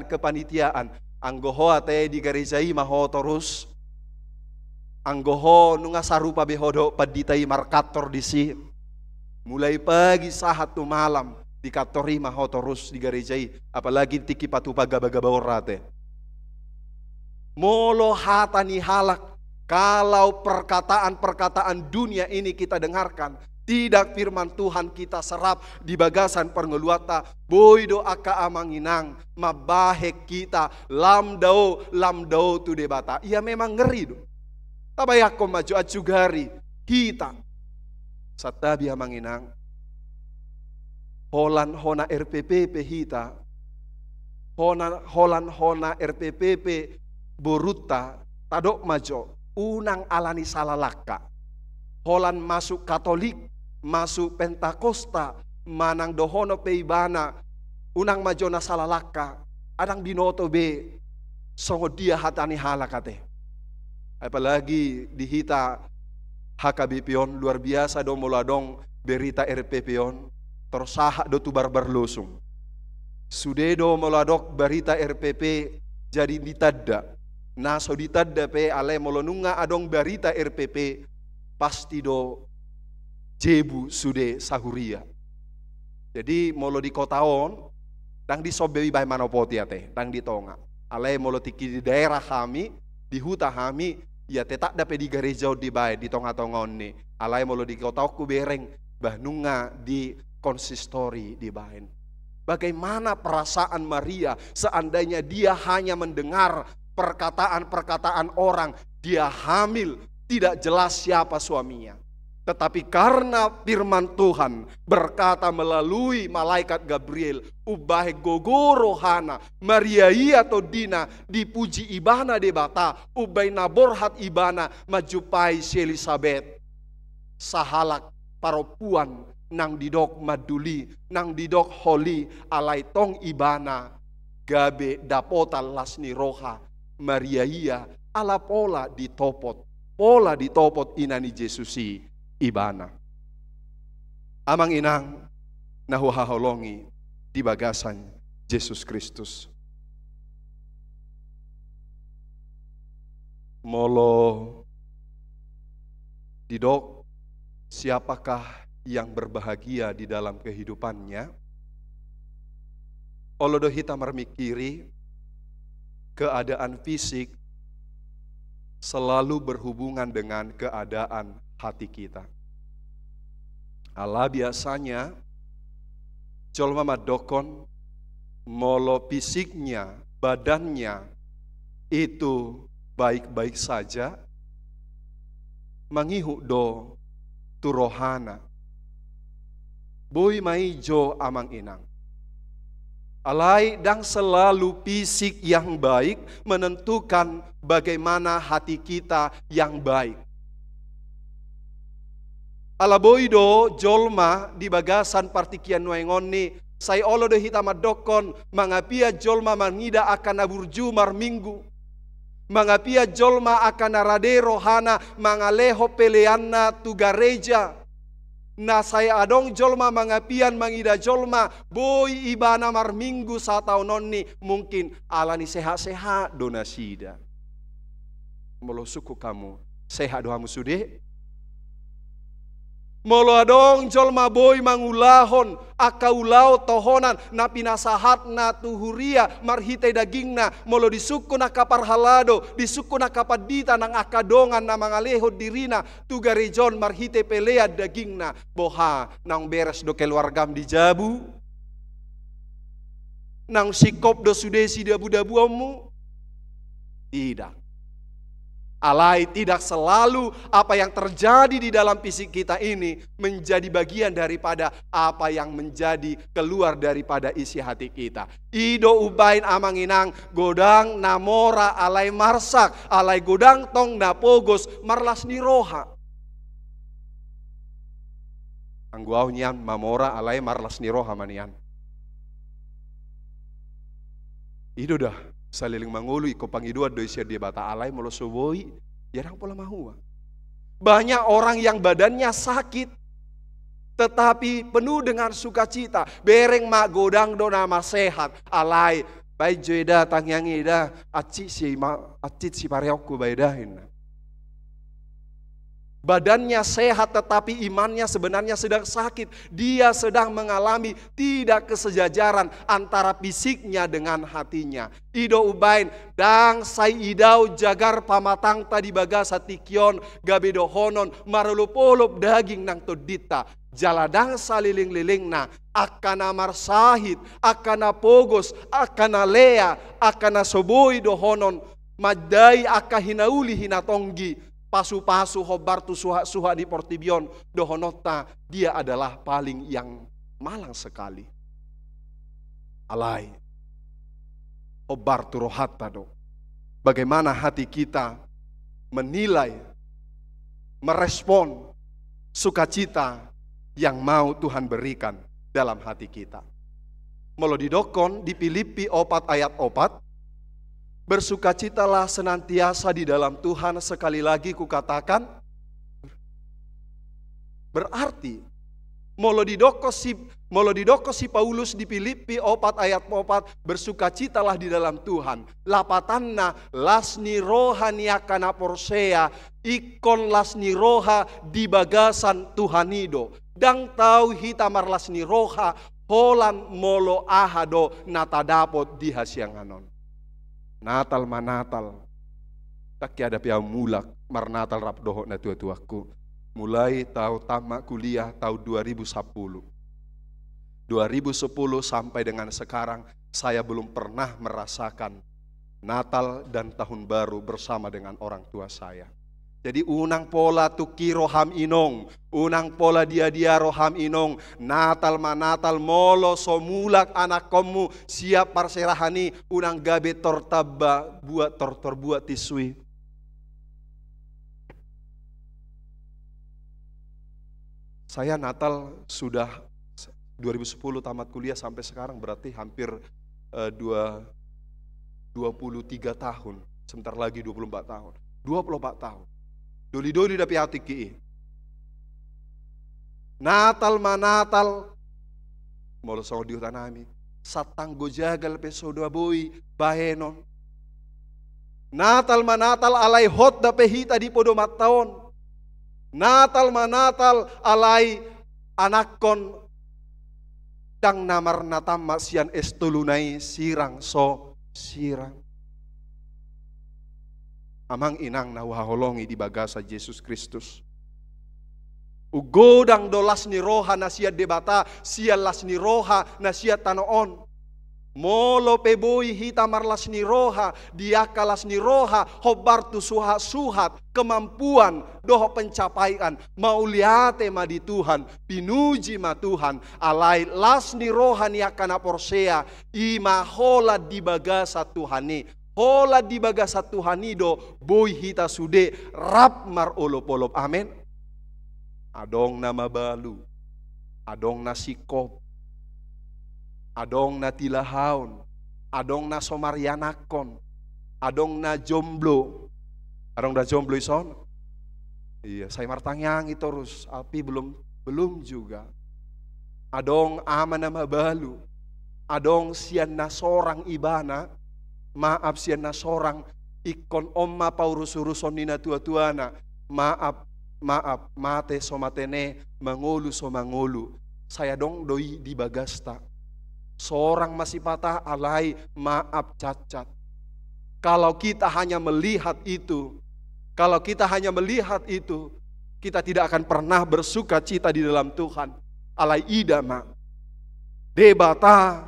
kepanitiaan anggoho ate di garejai maho terus anggoho nunga sarupa behodo paditai markator disi mulai pagi sahat tu malam di katori maho terus di garejai apalagi tiki patupa gaba-gaba orate molo hatani halak kalau perkataan-perkataan dunia ini kita dengarkan tidak firman Tuhan kita serap di bagasan pengeluata boido aka amanginang mabahek kita lamdao tu debata. Ia memang ngeri do. Tabayako maju acugari kita satabi amanginang holan hona RPPP hita holan hona RPPP boruta tadok majo unang alani salalaka holan masuk Katolik masuk Pentakosta manang dohono peibana unang majona salalaka adang binoto be songo dia hatani halakate apalagi dihita HKBPion luar biasa do moladong berita RPPion tersaha do tu barbar losung sudedo moladok berita RPP jadi ditadda naso ditadda pe ale molonunga adong berita RPP pasti do jebu sude sahuria. Jadi molo di kotaon dang disobewi bay manopoti ate dang di tonga. Alai molo tiki di daerah kami di huta kami ya tetak dape di garejau di bay di tonga-tongon ni. Alai molo di kotaku bereng bahnunga di konsistori di bahen. Bagaimana perasaan Maria seandainya dia hanya mendengar perkataan-perkataan orang, dia hamil, tidak jelas siapa suaminya. Tetapi karena firman Tuhan berkata melalui malaikat Gabriel, ubah gogoro hana, Maria iya atau dina dipuji ibana debata, ubah naborhat ibana majupai si Elizabeth. Sahalak paropuan nang didok maduli, nang didok holi alai tong ibana, gabe dapota lasni roha, Maria iya ala pola ditopot inani Jesusi ibana. Amang inang nahuhaholongi di bagasan Yesus Kristus. Molo didok siapakah yang berbahagia di dalam kehidupannya? Olodo hita mermikiri keadaan fisik selalu berhubungan dengan keadaan hati kita. Allah biasanya jolma madokon molo fisiknya, badannya itu baik-baik saja, mangihu do turohana. Boy maijo amang inang. Alai dang selalu fisik yang baik menentukan bagaimana hati kita yang baik. Alaboido jolma di bagasan partikian nuengoni say olo do hita madokon mangapia jolma mangida akan aburju mar minggu. Mangapia jolma akan narade rohana mangaleho peleana tu gareja. Na saya adong jolma mangapian mangida jolma boy ibana mar minggu satau nonni mungkin alani sehat-sehat donasida. Molo suku kamu sehat doamu sude. Molo adong jolma boy mangulahon akaulau tohonan na pinasahat na tuhuria marhite dagingna molo disuku na kaparhalado disuku na kapadita nang akadongan na mangaleho dirina tu garejon marhite pelea dagingna boha nang beres do keluargam di jabu nang sikop do sudesi dabu-dabuamu tidak. Alai tidak selalu apa yang terjadi di dalam fisik kita ini menjadi bagian daripada apa yang menjadi keluar daripada isi hati kita. Ido ubain amanginang godang namora alai marsak alai godang tong napogos marlas niroha. Angguau nyan mamora alai marlas niroha manian. Ido dah. Saliling mangulu iko pangidua do isia dia bata alai molo soboi jarang pola mahua. Banyak orang yang badannya sakit tetapi penuh dengan sukacita. Bereng mak godang do nama sehat alai baik joida tangyangi ida acit si pareokku baidahin. Badannya sehat tetapi imannya sebenarnya sedang sakit. Dia sedang mengalami tidak kesejajaran antara fisiknya dengan hatinya. Ido ubain dang sai idau jagar pamatang tadi baga satikion gabedo honon marulupolop daging nang todita. Jaladang saliling-liling na akana marsahit, akana pogos, akana lea, akana soboi dohonon madai akahinauli hinatonggi. Pasu-pasu hobartu suha-suha di portibion dohonota dia adalah paling yang malang sekali. Alai hobartu rohata do. Bagaimana hati kita menilai, merespon sukacita yang mau Tuhan berikan dalam hati kita. Molo didokon di Filipi 4 ayat 4. Bersukacitalah senantiasa di dalam Tuhan. Sekali lagi kukatakan, berarti molo didoko si Paulus di Filipi 4 ayat 4, bersukacitalah di dalam Tuhan. Lapatanna lasni rohani akana porsea ikon lasni roha di bagasan Tuhanido. Dang tau hitamar lasni roha holan molo ahado natadapot di hasianganon. Natal manatal tak ada pia mulak marnatal rap doho na tua-tuaku mulai tahun tamat kuliah tahun 2010 sampai dengan sekarang saya belum pernah merasakan Natal dan Tahun Baru bersama dengan orang tua saya. Jadi unang pola tuki roham inong, unang pola dia roham inong, Natal manatal molo somulak anak komu siap parserahani unang gabe tortaba buat tortor buat tisui. Saya Natal sudah 2010 tamat kuliah sampai sekarang berarti hampir 23 tahun, sebentar lagi 24 tahun, 24 tahun. Doli-doli dapi hati ki. Natal manatal molo so diutanami satanggo jagal pesodo boy bahenon. Natal manatal alai hot dape hita di podo mataon. Natal manatal alai anakon dang namar natam masian estulunai sirang so sirang. Amang inang nawaholongi di bagasa Yesus Kristus. Ugodang dolas ni roha na siya debata, siya las ni roha na siya tanoon. Molo peboy hita marlas ni roha, dia kalas ni roha, hobartu suhat kemampuan doho pencapaian, mauliate ma di Tuhan, pinuji ma Tuhan, alai las ni roha ni akana porsea, ima hola di bagasa Tuhani. Hola di bagasa Tuhanido boy hita sude rap mar olop-olop. Amin. Adong na mabalu, adong na sikop, adong na tilahaon, adong na somarianakon, adong na jomblo. Adong na jomblo ison. Iya, saya martanyangi terus, tapi belum juga. Adong ama na mabalu. Adong siyan na sorang ibana. Maaf siyan na sorang ikon omma paurusuruson ni na tua-tuana. Maaf, mate so matene, mangulu so mangulu. Saya dong doi di bagasta. Seorang masih patah alai, maaf cacat. Kalau kita hanya melihat itu, kita tidak akan pernah bersuka cita di dalam Tuhan. Alai idama, debata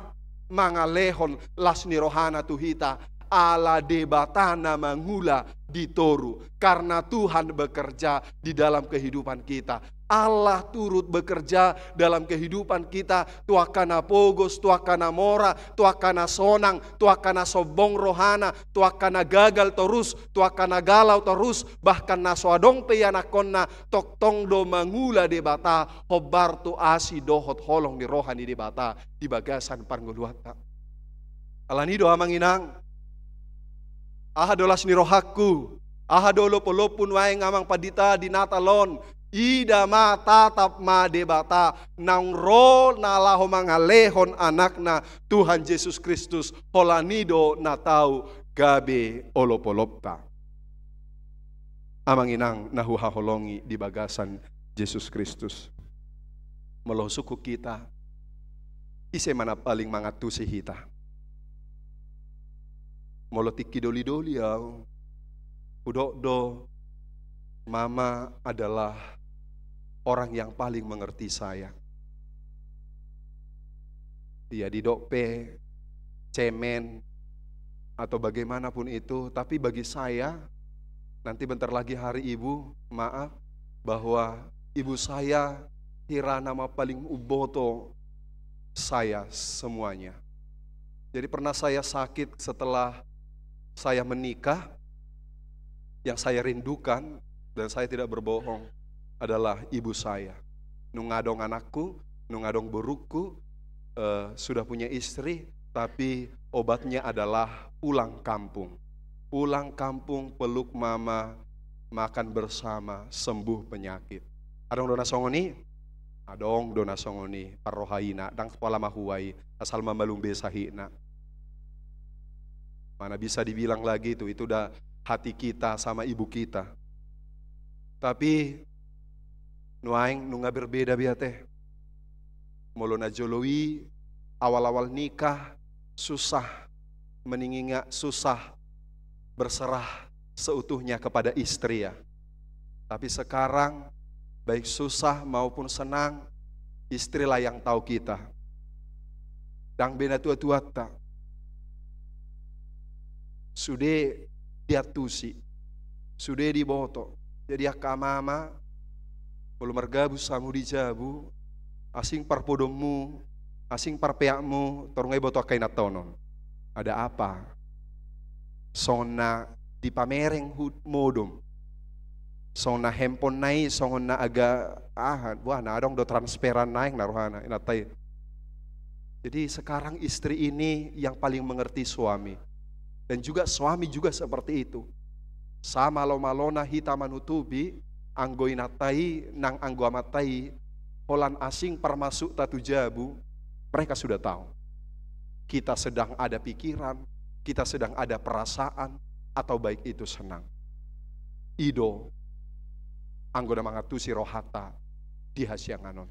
mangalehon lasni rohana tuhita, ala debatana mangula ditoru. Karena Tuhan bekerja di dalam kehidupan kita. Allah turut bekerja dalam kehidupan kita. Tuakana pogos, tuakana mora, tuakana sonang, tuakana sobong rohana, tuakana gagal terus, tuakana galau terus, bahkan nasoadong peyanakonna toktong do mangula debata, hobar tu asi dohot holong di rohani debata, di bagasan parnguluata. Alani doa manginang, aha dolas ni rohaku, aha dolo polopun wae ngamang padita di natalon, ida ma tatap ma debata nang ro nalaho mangalehon anakna Tuhan Yesus Kristus holanido natau gabe olopolopta. Amanginang nahuha holongi di bagasan Yesus Kristus. Molo suku kita ise mana paling mangatusi hita. Molo tiki doli-doli au. Udok-do mama adalah orang yang paling mengerti saya. Dia didokpe, cemen, atau bagaimanapun itu. Tapi bagi saya, nanti bentar lagi hari ibu, maaf, bahwa ibu saya kira nama paling uboto saya semuanya. Jadi pernah saya sakit setelah saya menikah, yang saya rindukan, dan saya tidak berbohong, adalah ibu saya. Nungadong anakku, nungadong burukku, sudah punya istri, tapi obatnya adalah pulang kampung. Pulang kampung, peluk mama, makan bersama, sembuh penyakit. Adong dona songoni? Adong dona songoni, parrohaina, dang kepala mahuai, asal mamalumbe sahina. Mana bisa dibilang lagi itu udah hati kita sama ibu kita. Tapi nuaing nunga berbeda biate. Molo na jolowi awal-awal nikah susah meninginga, susah berserah seutuhnya kepada istri ya. Tapi sekarang baik susah maupun senang, istrilah yang tahu kita. Dang bena tua-tua tak. Sudah diatusi, sudah diboto. Jadi akamama belum mergabu samu dijabu, asing parpodomu, asing parpeakmu, torngai boto kain tonon. Ada apa? Sona di pamereng modum. Sona handphone naik, sona agak wah na dong do transferan naik naruhana inatai. Jadi sekarang istri ini yang paling mengerti suami. Dan juga suami juga seperti itu. Sama lo malona hita manutubi, anggo inatai, nang anggo amatai, holan asing permasuk tatu jabu, mereka sudah tahu. Kita sedang ada pikiran, kita sedang ada perasaan, atau baik itu senang. Ido, anggo na mangatusi rohata, dihasyanganon.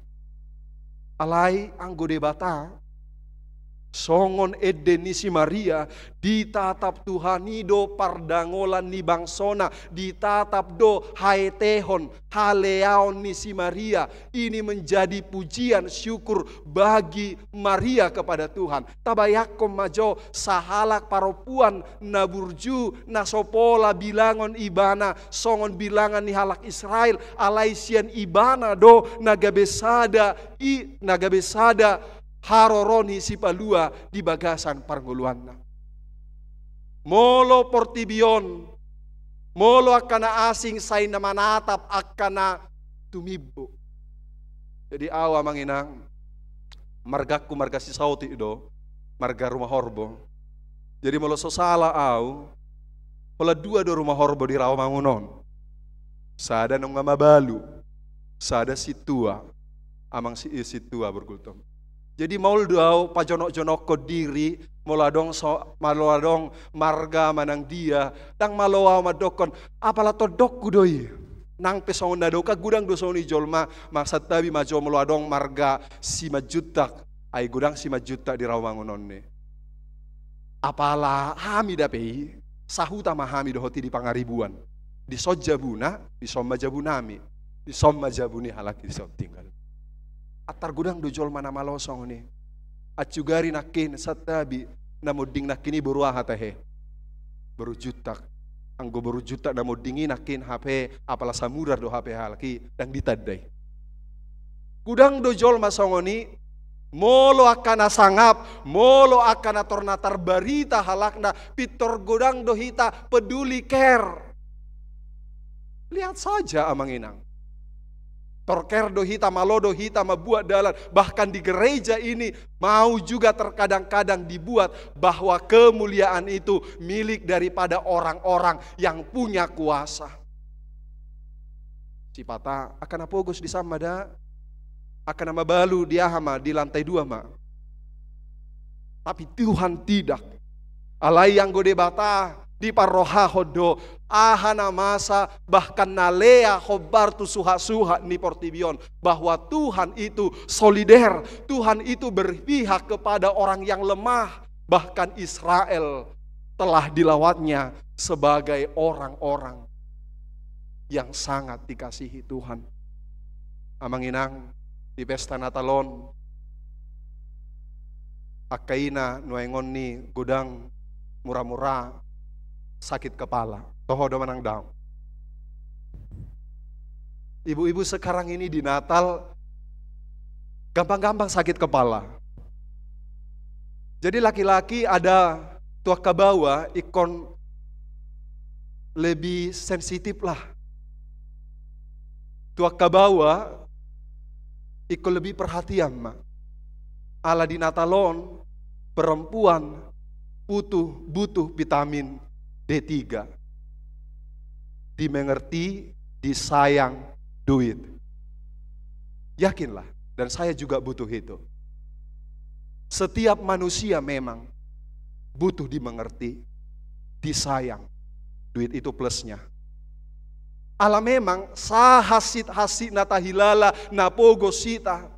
Alai anggo debata, songon edenisi Maria ditatap Tuhanido pardangolan ni bangsona, ditatap do haetehon haleaon nisi Maria. Ini menjadi pujian syukur bagi Maria kepada Tuhan. Tabayakom majo sahalak paropuan naburju nasopola bilangon ibana songon bilangan ni halak Israel alaisian ibana do nagabesada haroroni si palua di bagasan parnguluanna. Molo portibion, molo akana asing say na manatap akana tumibo. Jadi awa manginang, margaku marga si sauti do, marga rumah horbo. Jadi molo sosala au, Hola dua do rumah horbo di Rawamangunon. Sada nong mamabalu. Sada si tua. Amang si tua bergultom. Jadi maul doau pajonok-jonok ko diri, maladong marga manang dia, dang malawaw madokon, apalah todok kudoi. Nang pesong nadoka gudang dosoni jolma, maksad tabi majo maladong marga si majutak, ay gudang si majutak di Rawamangunon ne. Apalah hami dapei, sahuta mahami dohoti di pangaribuan, di sojabuna, di somma jabunami, di somma jabuni halaki di tinggal. Atar gudang dojol mana malosong ni. Acugari nakin satabi namuding nakini berua hatahe. Berujutak. Anggo berujutak namudingi nakin HP apalah samurar do HP halaki dan ditadai. Gudang dojol masongoni molo akan sangap, molo akan tornatar barita halakna pitor gudang dohita peduli care. Lihat saja amang inang. Torker dohita, malodo hita, membuat dalan. Bahkan di gereja ini mau juga terkadang-kadang dibuat bahwa kemuliaan itu milik daripada orang-orang yang punya kuasa. Cipata akan apogus di samada, akan nama balu dia hama di lantai 2 ma. Tapi Tuhan tidak. Alai yang gode bata di paroha hodo ahana masa bahkan nalea khobar tu suha-suha ni portibion bahwa Tuhan itu solider, Tuhan itu berpihak kepada orang yang lemah, bahkan Israel telah dilawatnya sebagai orang-orang yang sangat dikasihi Tuhan. Amang inang di pesta Natalon akaina nuengon ni gudang murah-murah sakit kepala, toho do manang daun. Ibu-ibu sekarang ini di Natal gampang-gampang sakit kepala. Jadi laki-laki ada tua kabawa ikon lebih sensitif lah. Tua kabawa ikon lebih perhatian ma. Ala di Natalon perempuan butuh vitamin D3. Dimengerti, disayang, duit. Yakinlah, dan saya juga butuh itu. Setiap manusia memang butuh dimengerti, disayang. Duit itu plusnya. Allah memang sahasit-hasit natahilala napogo sita.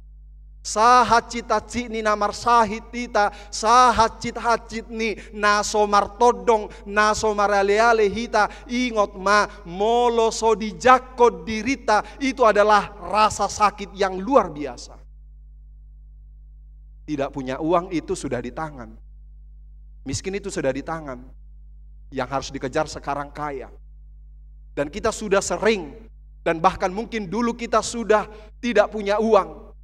Sahacit-hacit ni namar sahit tita, sahacit-hacit ni nasomar todong, nasomar ale-ale hita, ingot ma molo so dijakot dirita, itu adalah rasa sakit yang luar biasa. Tidak punya uang itu sudah di tangan. Miskin itu sudah di tangan. Yang harus dikejar sekarang kaya. Dan kita sudah sering, dan bahkan mungkin dulu kita sudah tidak punya uang.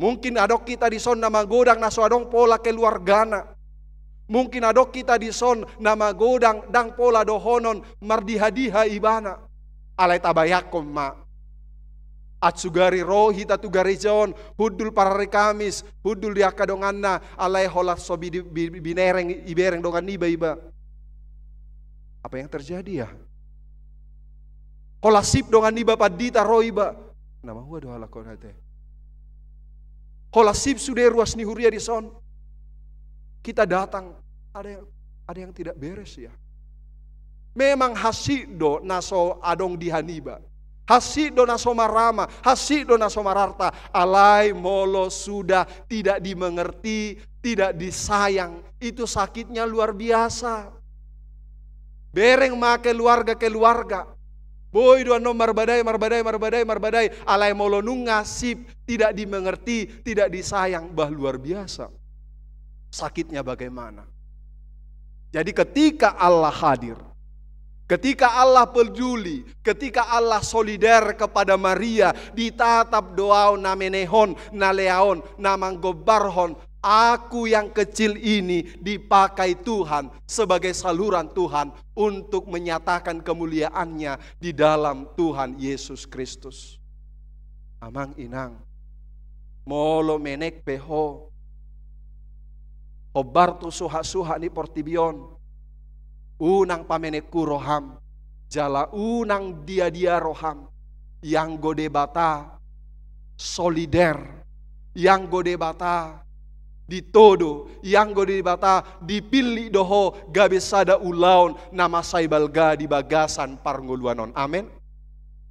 Mungkin adok kita di son nama godang naso adong pola keluargana. Mungkin adok kita di son nama godang dang pola dohonon mardihadiha ibana. Alai tabayakom ma. Atsugari rohi tatu garejon hudul para rekamis hudul dia kadonganna alai holas so binereng ibereng dongan iba. Apa yang terjadi ya? Holasip dongan iba padita roiba. Nama hua doa lakon hate. Holasip sudah ruas ni huria di son. Kita datang ada yang tidak beres ya. Memang hasido naso adong dihaniba. Hasido naso marama, hasido naso mararta. Alai molo sudah tidak dimengerti, tidak disayang. Itu sakitnya luar biasa. Bereng ma keluarga. Boy dua no marbadai. Alai molo nungasip tidak dimengerti, tidak disayang, bah luar biasa. Sakitnya bagaimana? Jadi ketika Allah hadir, ketika Allah peduli, ketika Allah solider kepada Maria, ditatap doa namenehon, naleaon, namanggobarhon, aku yang kecil ini dipakai Tuhan sebagai saluran Tuhan untuk menyatakan kemuliaannya di dalam Tuhan Yesus Kristus. Amang inang, molo menek peho, obar tu suha-suha ni portibion, unang pameneku roham, jala unang dia roham, yang gode bata solider, yang gode bata ditodo, yang gode bata dipilih doho gabe sada ulaun nama saibalga di bagasan parnguluanon. Amin.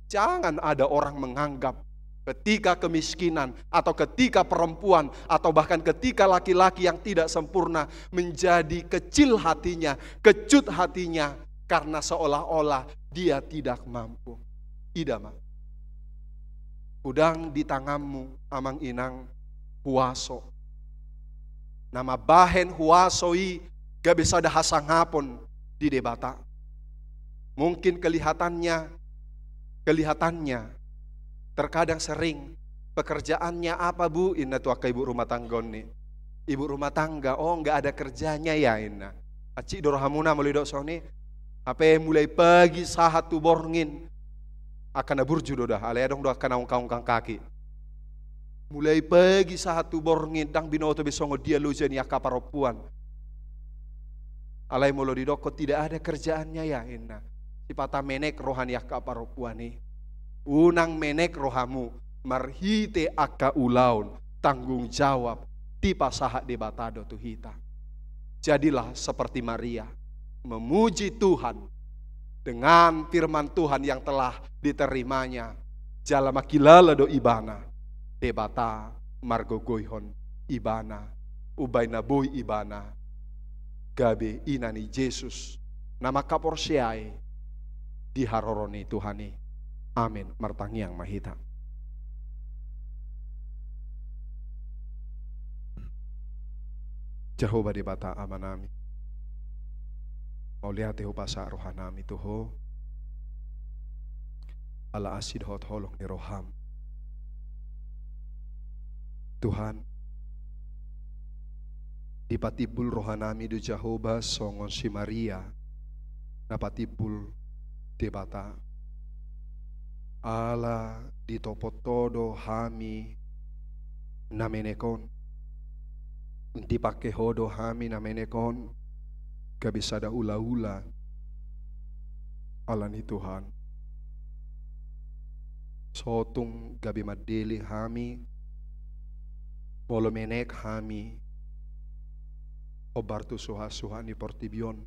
Jangan ada orang menganggap ketika kemiskinan atau ketika perempuan atau bahkan ketika laki-laki yang tidak sempurna menjadi kecil hatinya, kecut hatinya karena seolah-olah dia tidak mampu. Tidak mampu. Udang di tanganmu amang inang huaso. Nama bahen huasoi gak bisa ada hasangapon di debata. Mungkin kelihatannya terkadang sering pekerjaannya apa bu? Inna tuaka ibu rumah tangga nih. Ibu rumah tangga, oh nggak ada kerjanya ya Inna. Acik dorhamuna mulai dok soni. Apa mulai pagi sahat tu borngin akan burju dodah. Alai dong doa akan ongkang kaki. Mulai pagi sahat tu borngin dang binoto besongo dia lujani akaparopuan. Alai molo di doko tidak ada kerjaannya ya Inna. Si patah menek rohani akaparopuan nih. Unang menek rohamu marhite akka ulaun tanggung jawab tipa sahat debatado tuhita. Jadilah seperti Maria memuji Tuhan dengan firman Tuhan yang telah diterimanya. Jala makilala do ibana debata margo goihon ibana ubaina boy ibana gabe inani Yesus nama kaporsiai diharoroni Tuhani. Amin. Martangi yang mahita. Jehovah di bata amanami. Mau lihat teho pasa rohanami tuho. Ala asid hot holong ni roham. Tuhan, dipatibul rohanami du Jehovah songon si Maria. Napatibul debata. Ala ditopotodo hami namenekon. Dipake hodo hami namenekon. Kabisada ula-ula. Ala ni Tuhan. Sotung gabi madeli hami. Molo menek hami. Obartu suha-suha ni portibion.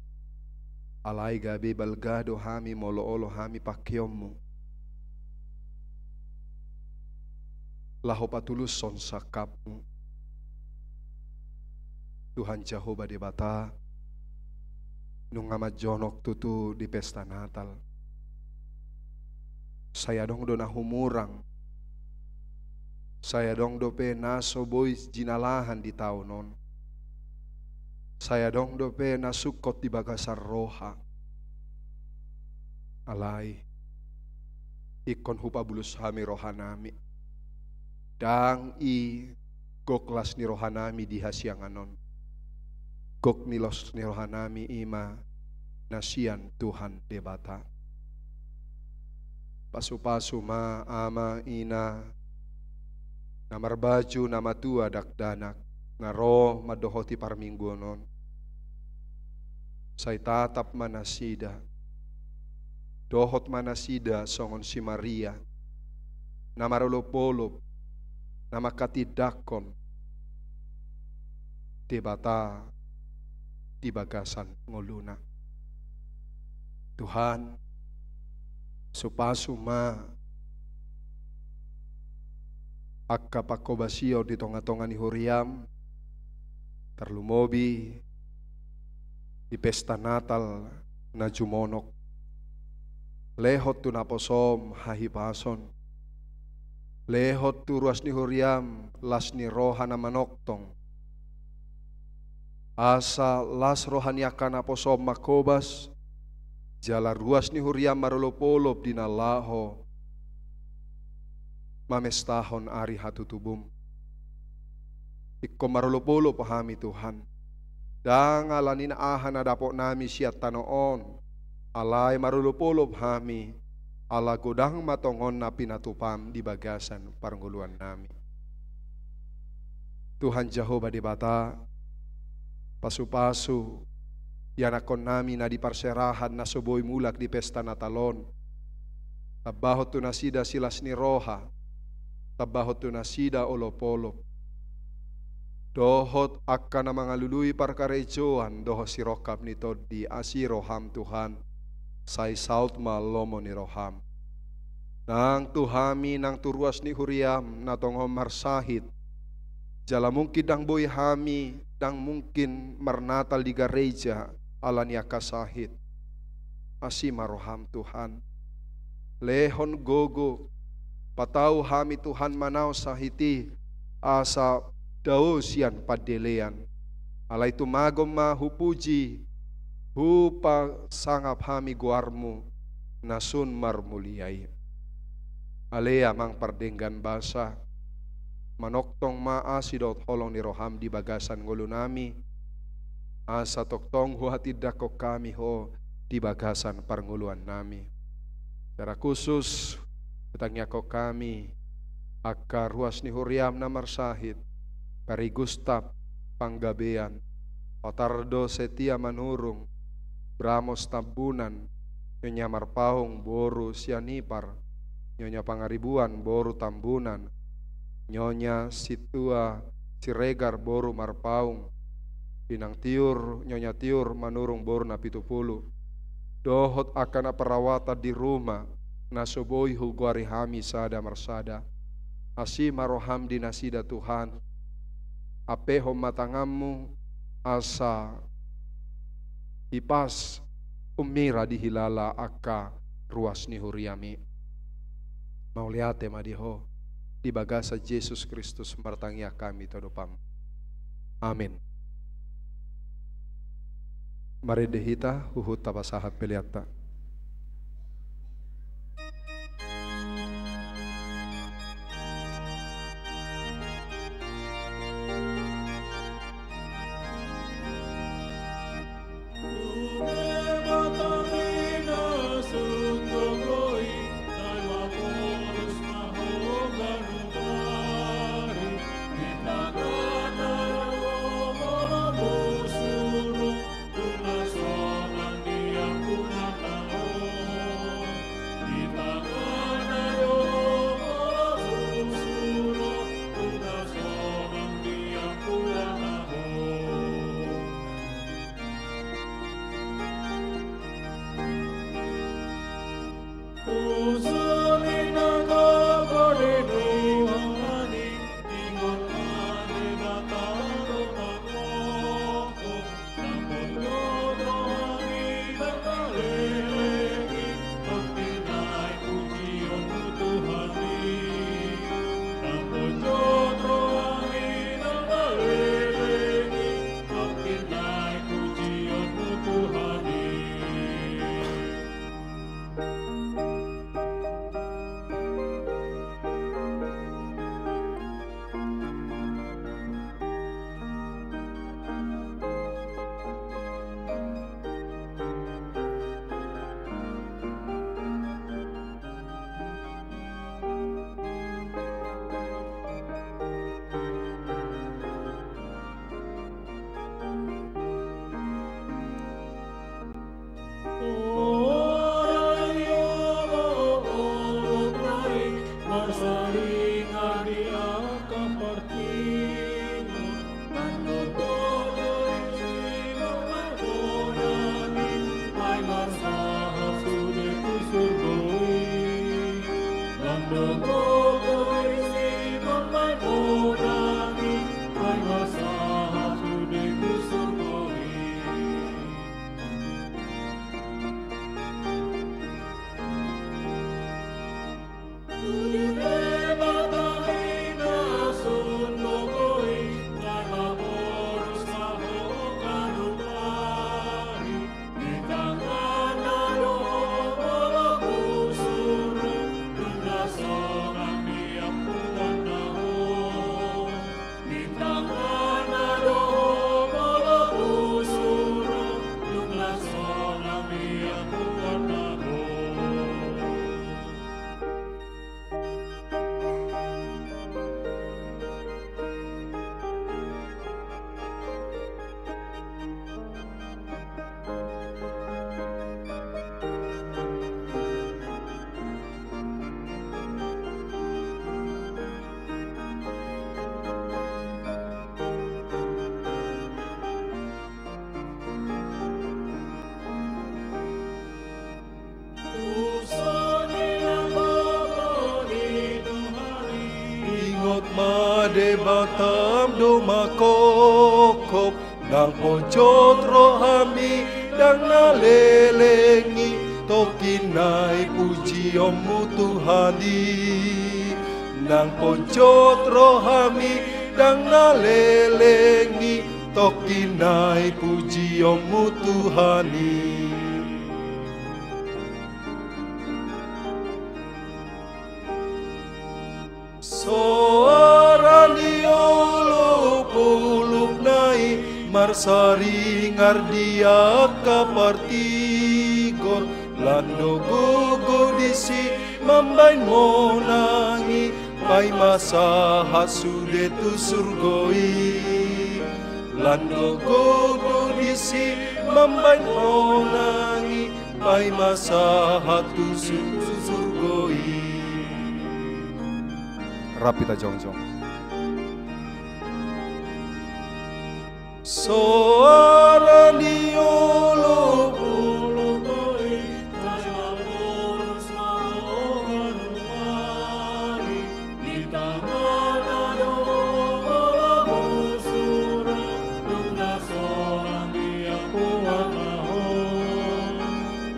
Alai gabi balgado hami molo-olo hami pakiommu. Laho patulus son sakapmu. Tuhan Jehovah di bata nung amat jonok tutu di pesta Natal. Saya dong do nahumurang. Saya dong do pe naso boys jinalahan di taunon. Saya dong do pe nasukot di bagasar roha. Alai ikon hupa bulus hami rohanami. Dang i goklas ni rohanami di hasianganon. Gok nilos ni rohanami ima nasian Tuhan debata. Pasu-pasu ma ama ina namar baju nama tua dakdanak naro madohoti parmingguonon. Say tatap manasida. Dohot manasida songon si Maria. Namarolopolop nama katidakon debata di bagasan ngoluna. Tuhan supasuma akka pakobasio di tonga-tonga ni huriam terlumobi di pesta Natal na jumonok lehot tu naposom hahipason. Lehot tu ruas ni huriam las ni roha na manoktong. Asa las rohani akan aposom makobas. Jala ruas ni huriam marolopolop dinalaho. Mamestahon ari hatutubum. Iko marolopolop pahami Tuhan. Dangalanin ahan adapok nami siat tanoon. Alay marolopolop hami. Ala godang matongon na pinatupam di bagasan parnguluan nami. Tuhan Jehovah di bata pasu-pasu Yanakon nami na di parserahan na suboy mulak di pesta Natalon. Tabahot tu nasida silas ni roha. Tabahot tu nasida olopolop. Dohot akka na mga luluy parkarejoan doho si rokap nito di asiroham Tuhan. Say saut malomo ni roham. Nang tuhami nang turuas ni huriam na tongom marsahit. Jala mungkin dang boy hami dang mungkin marnatal di gereja ala niya kasahit. Asima roham Tuhan. Lehon gogo patau hami Tuhan manau sahiti asa dao sian padelean. Alay tumagom mahupuji hupa sangap hami guarmu nasun marmuliay. Alea mang pardenggan basa manoktong maasidot holong ni roham di bagasan ngulu nami asa toktong huhatid dako kami ho di bagasan parnguluan nami. Secara khusus betangnya ko kami akar ruas ni huriam na marsahit Pari Gustap Panggabean Otardo Setia Manurung Bramos Tabunan Nyonya Marpahong Boru Sianipar Nyonya Pangaribuan Boru Tambunan Nyonya Situa Siregar Boru Marpaung Pinang Tiur Nyonya Tiur Manurung Boru Napitupulu Dohot akan perawatan di rumah Nasoboy Hugwari Hami Sada Marsada Asima roham dinasida Tuhan Apeho matangamu asa ipas umira di hilala aka ruas ni huriami. Mauliate madiho di bagasa Yesus Kristus martangia kami todopam. Amin. Mari dehita huhut tapasahat peliata. Suruh, matam doma kokop nang pojot rohami dang nalelengi tokinai puji Ommu Tuhani nang pojot rohami dang nalelengi tokinai puji Ommu Tuhani. Soarani olo puluk nai marsari ngardia kapartigor lando gugu disi mambain monangi pai masa hasude tu surgoi lando gugu disi mambain monangi pai masa hatu surgoi. Rapita jongjong. Soarani olo puloi tajamurus maogan mari di tangan ado musura tunda soang dia kuat maho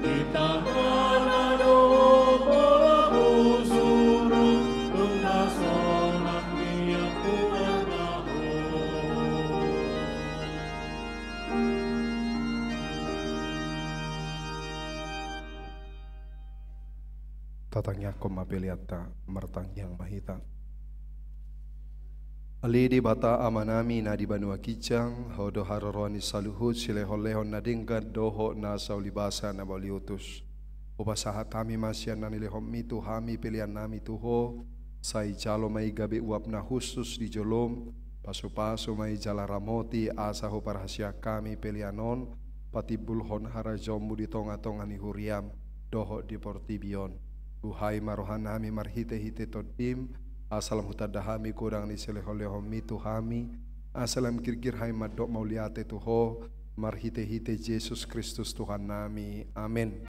di tangan ado musura tunda soang dia kuat maho. Tatangnya komapeliata mertang yang mahita. Ali di bata amanami na di banua kijang hodo haroroni saluhut silehon-lehon na dingkat doho na saulibasa na baliutus. Upasahat kami masyan na nilehom mitu hami pilihan nami tuho sai jalo mai gabe uap na khusus di jolom pasu-pasu mai jala ramoti asaho parhasia kami pilihanon patibulhon harajombu di tonga-tonga ni huriam doho di portibion. Uhai marohan hami marhite-hite todim asalam hutadahami kurang ni selehol-lehom mitu hami asalam kirkir hai madok mauliate tuho marhite-hite Yesus Kristus Tuhan nami. Amin.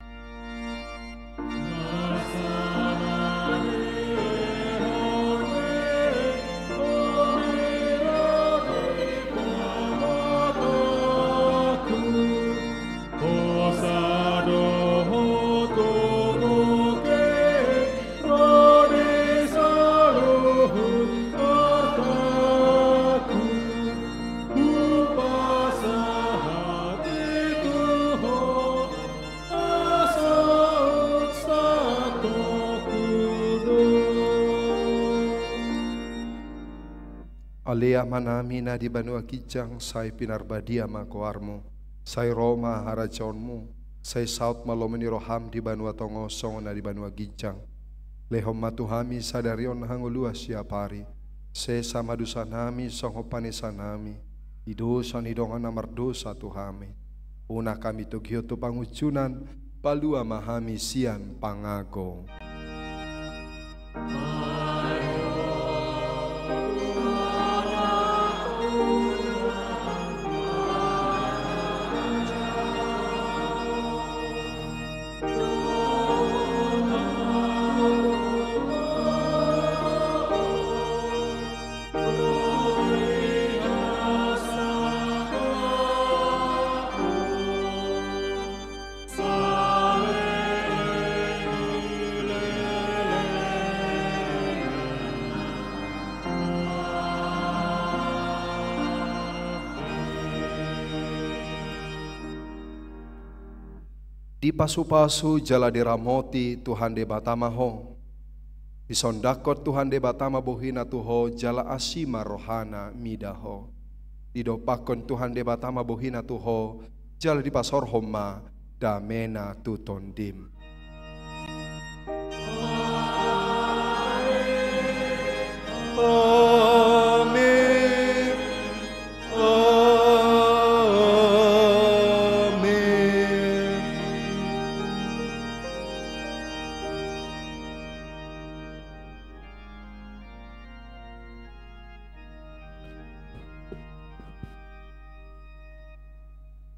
Alea manami na di banua kijang sai pinarbadia makoarmu sai Roma harajonmu sai saut malomeni roham di banua tongo songo na di banua kijang lehom matuhami sadarion hangulua siapari se sama dusanami songo panesanami idosan hidongan namar dosa tuhami una kami tugio tu pangucunan palua mahami sian pangago. Di pasu-pasu jala diramoti Tuhan de batamaho di sondakot Tuhan de batama bohina tuho jala asima rohana midaho di dopakon Tuhan de batama bohina tuho jala di pasor homa damena tutondim. Amin.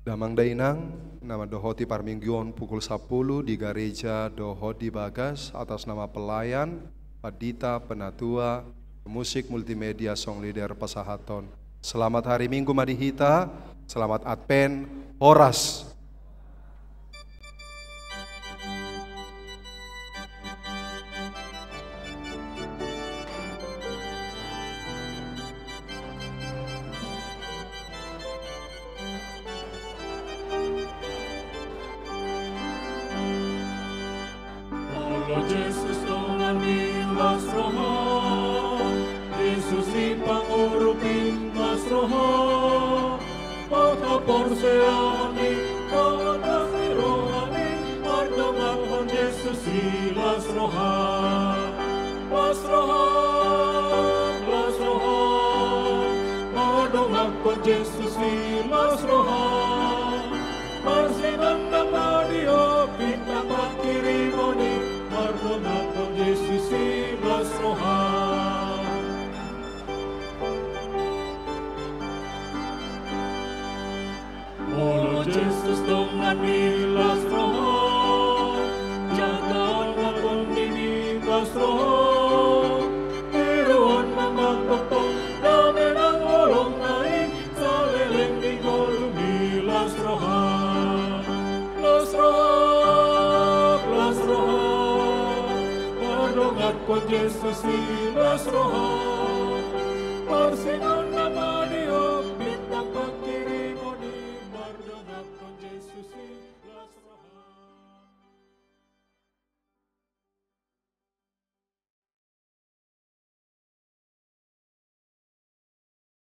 Damang dainang nama dohoti parmingguan pukul 10 di gereja dohoti Bagas atas nama pelayan Padita Penatua musik multimedia song leader Pasahaton. Selamat hari Minggu Madihita, selamat Advent, Horas. Yesus dongani las roha, Yesus ipangurupin las roha, pagkaporseani, kawatas ni rohani, pardongan Yesus si las roha, las roha, las roha, pardongan Yesus si las roha, marsinan namadio, kita pakirimoni, pardongan Yesus si las roha. Molo Yesus dongani las roha, jagaan ngakon dini las roha, iruan mamagpapong dami ng olong naing, sa leleng di golumi las roha. Las roha, las roha, pardongan ko Yesus si las roha, marsinan